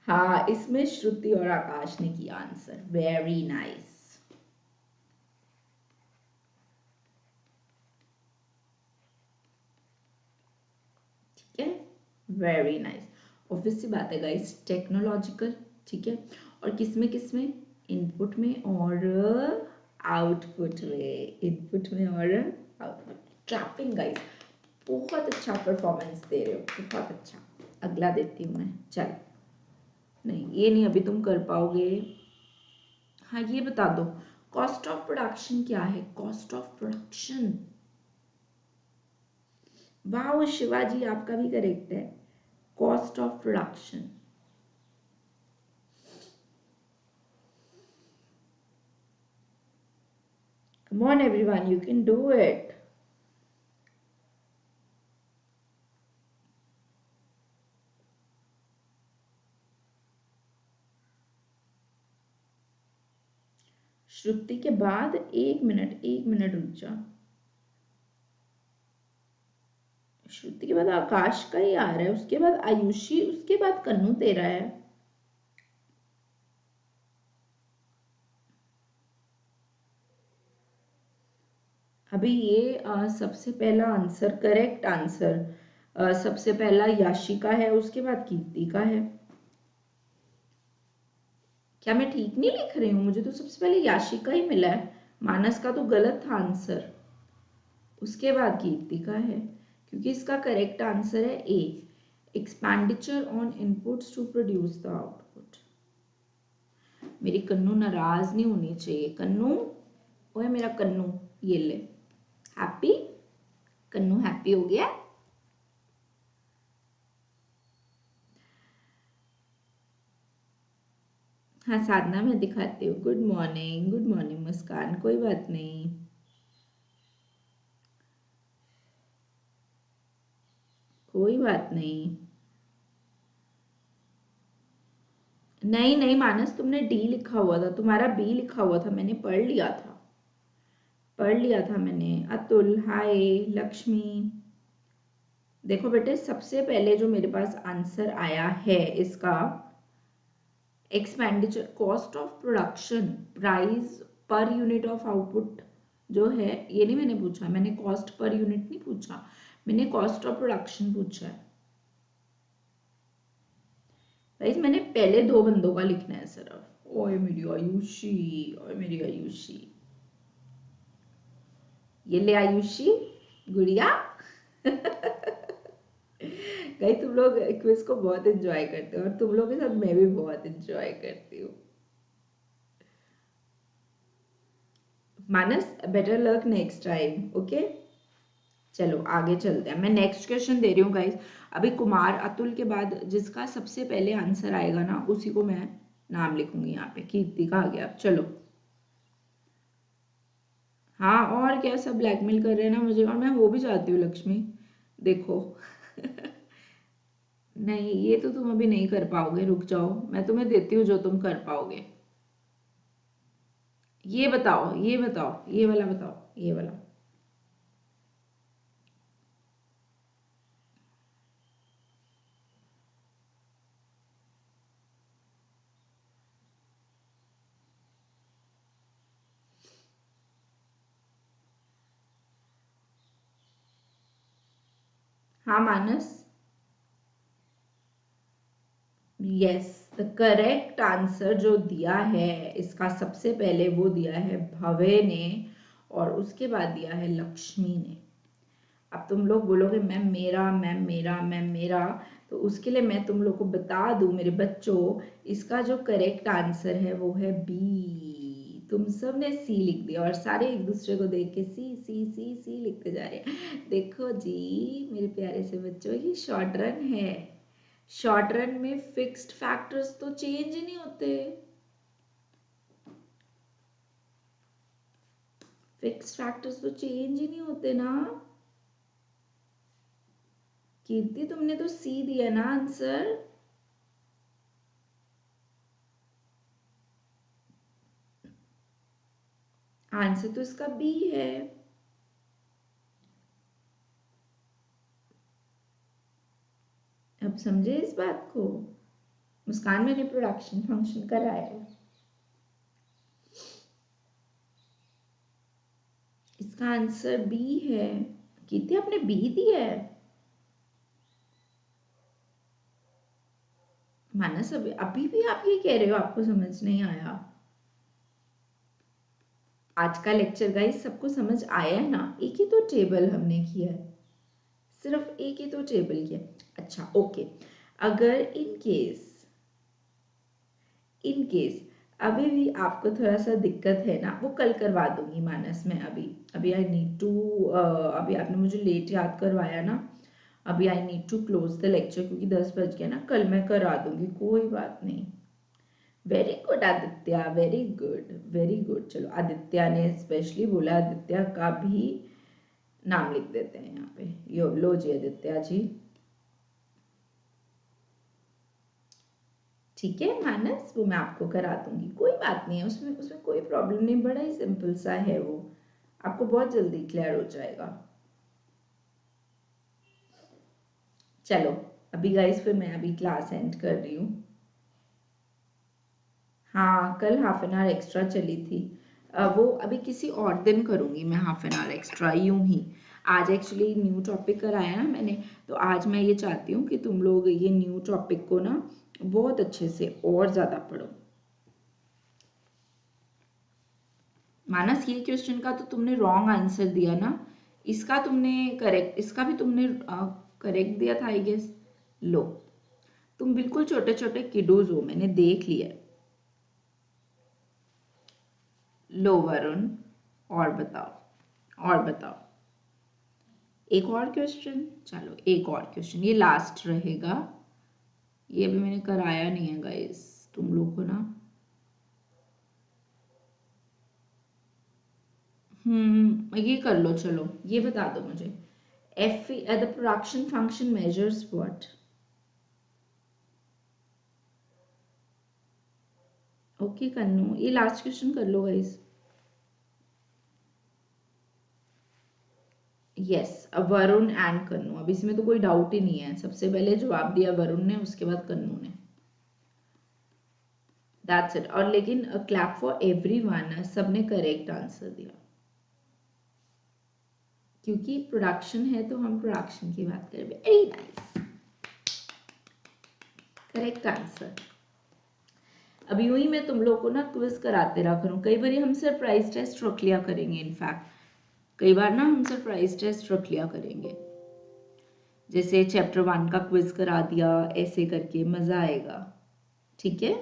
हाँ, इसमें श्रुति और आकाश ने किया आंसर। Very nice. ठीक है, वेरी नाइस। ऑब्वियस सी बात है गाइस, टेक्नोलॉजिकल। ठीक है, और किसमें इनपुट में और आउटपुट में, इनपुट में और आउटपुट। ट्रैपिंग गाइस, बहुत अच्छा परफॉर्मेंस दे रहे हो, बहुत अच्छा। अगला देती हूँ मैं। चल, नहीं ये नहीं अभी तुम कर पाओगे। हाँ, ये बता दो, कॉस्ट ऑफ प्रोडक्शन क्या है? Cost of production. वाह शिवाजी, आपका भी करेक्ट है। Cost of production. Come on everyone, you can do it. श्रुति के बाद एक मिनट रुक जा। श्रुति के बाद आकाश का ही आ रहा है, उसके बाद आयुषी, उसके बाद कन्नू तेरा है। अभी ये सबसे पहला आंसर, करेक्ट आंसर सबसे पहला याशिका है, उसके बाद कीर्ति का है। क्या मैं ठीक नहीं लिख रही हूँ? मुझे तो सबसे पहले याशिका ही मिला है। मानस का तो गलत था आंसर, उसके बाद कीर्ति का है, क्योंकि इसका करेक्ट आंसर है A, expenditure on inputs to produce the output. मेरी कन्नू नाराज नहीं होनी चाहिए। कन्नू, ओए मेरा कन्नू, ये ले। हैप्पी? कन्नू हैप्पी हो गया? हाँ साधना, मैं दिखाती हूँ। गुड मॉर्निंग, गुड मॉर्निंग मुस्कान, कोई बात नहीं, कोई बात नहीं। नहीं नहीं मानस, तुमने डी लिखा हुआ था, तुम्हारा बी लिखा हुआ था, मैंने पढ़ लिया था, पढ़ लिया था मैंने। अतुल हाय, लक्ष्मी। देखो बेटे, सबसे पहले जो मेरे पास आंसर आया है इसका, expenditure, cost of production, price per unit of output जो है, ये नहीं मैंने पूछा, मैंने कॉस्ट पर यूनिट नहीं पूछा, मैंने कॉस्ट ऑफ प्रोडक्शन पूछा है। गाइस मैंने पहले दो बंदों का लिखना है सिर्फ। ओए मेरी आयुषी, ओए मेरी आयुषी, ये ले आयुषी गुड़िया। गाइस तुम लोग क्विज को बहुत एंजॉय करते हो, और तुम लोग के साथ मैं भी बहुत एंजॉय करती हूँ। Manas, better luck next time, okay. चलो आगे चलते हैं, मैं नेक्स्ट क्वेश्चन दे रही हूँ गाइस। अभी कुमार अतुल के बाद जिसका सबसे पहले आंसर आएगा ना, उसी को मैं नाम लिखूंगी यहाँ पे। कीर्ति का आ गया, चलो। हाँ और क्या, सब ब्लैकमेल कर रहे हैं ना मुझे, और मैं हो भी चाहती हूँ लक्ष्मी, देखो। नहीं ये तो तुम अभी नहीं कर पाओगे, रुक जाओ, मैं तुम्हें देती हूँ जो तुम कर पाओगे। ये बताओ, ये बताओ, ये वाला बताओ, ये वाला। हाँ मानस, यस, द करेक्ट आंसर जो दिया है इसका सबसे पहले, वो दिया है भवे ने, और उसके बाद दिया है लक्ष्मी ने। अब तुम लोग बोलोगे मैम मेरा, मैम मेरा, मैम मेरा, तो उसके लिए मैं तुम लोग को बता दूं मेरे बच्चों, इसका जो करेक्ट आंसर है वो है बी। तुम सब ने सी लिख दिया, और सारे एक दूसरे को देख के सी सी सी सी लिखते जा रहे हैं। देखो जी मेरे प्यारे से बच्चों, ये शॉर्ट रन है। शॉर्ट रन में फिक्स्ड फैक्टर्स तो चेंज ही नहीं होते, फिक्स्ड फैक्टर्स तो चेंज ही नहीं होते ना। कीर्ति तुमने तो सी दिया ना आंसर। आंसर तो इसका बी है। अब समझे इस बात को? मुस्कान मैंने प्रोडक्शन फंक्शन कराया है। इसका आंसर बी है। कीर्ति आपने बी दिया है। मानस अभी भी आप ये कह रहे हो आपको समझ नहीं आया? आज का लेक्चर गाइस सबको समझ आया है ना? एक ही तो टेबल हमने किया है, सिर्फ एक ही तो टेबल किया। अच्छा ओके, अगर इन केस अभी भी आपको थोड़ा सा दिक्कत है ना, वो कल करवा दूंगी मानस में। अभी आई नीड टू, अभी आपने मुझे लेट याद करवाया ना, अभी I need to close the lecture क्योंकि 10 बज गया ना। कल मैं करा दूंगी, कोई बात नहीं। Very good Aditya, very good very good. चलो आदित्य ने स्पेशली बोला, आदित्य का भी नाम लिख देते हैं यहाँ पे। यो लो जी आदित्य जी। ठीक है मानस, वो मैं आपको करा दूंगी, कोई बात नहीं है, उसमें उसमें कोई प्रॉब्लम नहीं, बड़ा ही सिंपल सा है वो, आपको बहुत जल्दी क्लियर हो जाएगा। चलो अभी गाइस फिर मैं अभी क्लास एंड कर रही हूँ। हाँ कल हाफ एन आवर एक्स्ट्रा चली थी, वो अभी किसी और दिन करूँगी मैं हाफ एन आवर एक्स्ट्रा यूं ही। आज एक्चुअली न्यू टॉपिक कराया ना मैंने, तो आज मैं ये चाहती हूँ कि तुम लोग ये न्यू टॉपिक को ना बहुत अच्छे से और ज़्यादा पढ़ो। मानस ये क्वेश्चन का तो तुमने रॉन्ग आंसर दिया ना, इसका तुमने करेक्ट, इसका भी तुमने करेक्ट दिया था आई गेस। लो तुम बिल्कुल छोटे छोटे किडोज हो, मैंने देख लिया। लो वरुण, और बताओ, और बताओ। एक और क्वेश्चन, चलो एक और क्वेश्चन, ये लास्ट रहेगा। ये भी मैंने कराया नहीं है गाइस तुम लोग को ना। ये कर लो, चलो ये बता दो मुझे। If the production function measures what? Okay Kannu, ये लास्ट क्वेश्चन कर लो गाइस। यस, अब वरुण एंड कन्नू, अब इसमें तो कोई डाउट ही नहीं है, सबसे पहले जवाब दिया वरुण ने, उसके बाद कन्नू ने। That's it. और लेकिन क्लैप फॉर एवरीवन, सबने करेक्ट आंसर दिया, क्योंकि प्रोडक्शन है तो हम प्रोडक्शन की बात करें। Very nice, correct answer. अब यूं ही मैं तुम लोग को ना क्विज कराते रहा करूँ, कई बार हम सरप्राइज टेस्ट रख लिया करेंगे, इनफैक्ट कई बार ना हम सरप्राइज टेस्ट रख लिया करेंगे, जैसे चैप्टर 1 का क्विज करा दिया, ऐसे करके मजा आएगा। ठीक है,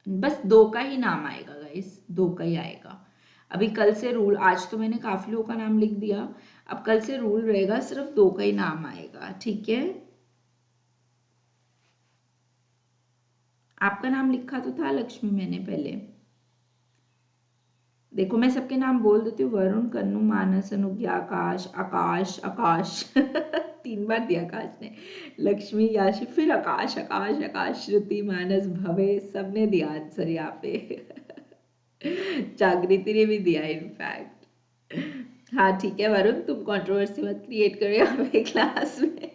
बस 2 का ही नाम आएगा गाइस, 2 का ही आएगा। अभी कल से रूल, आज तो मैंने काफी लोगों का नाम लिख दिया, अब कल से रूल रहेगा सिर्फ 2 का ही नाम आएगा। ठीक है, आपका नाम लिखा तो था लक्ष्मी मैंने पहले, देखो मैं सबके नाम बोल देती हूँ, वरुण, कन्नू, मानस, अनुज्ञा, आकाश, आकाश आकाश 3 बार दिया आकाश ने, लक्ष्मी, याशी, फिर आकाश आकाश आकाश, श्रुति, मानस, भवे, सबने दिया आंसर यहाँ पे जागृति ने भी दिया इनफैक्ट। हाँ ठीक है वरुण, तुम कंट्रोवर्सी मत क्रिएट करो यहाँ पे क्लास में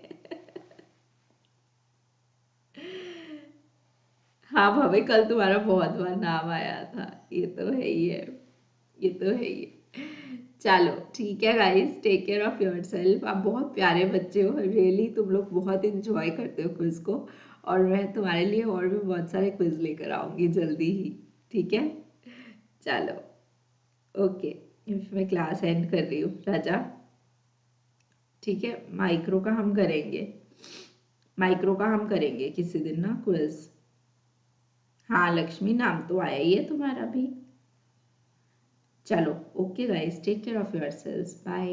हाँ भवे, कल तुम्हारा बहुत बार नाम आया था, ये तो है ही है, ये तो है ही है। चलो ठीक है guys, take care of your self, आप बहुत प्यारे बच्चे हो, रियली तुम लोग बहुत इंजॉय करते हो क्विज को, और मैं तुम्हारे लिए और भी बहुत सारे क्विज लेकर आऊंगी जल्दी ही। ठीक है, चलो ओके, मैं क्लास एंड कर रही हूँ राजा। ठीक है, माइक्रो का हम करेंगे किसी दिन ना क्विज। हाँ लक्ष्मी, नाम तो आया ही है तुम्हारा भी। चलो okay guys, take care of yourselves, bye.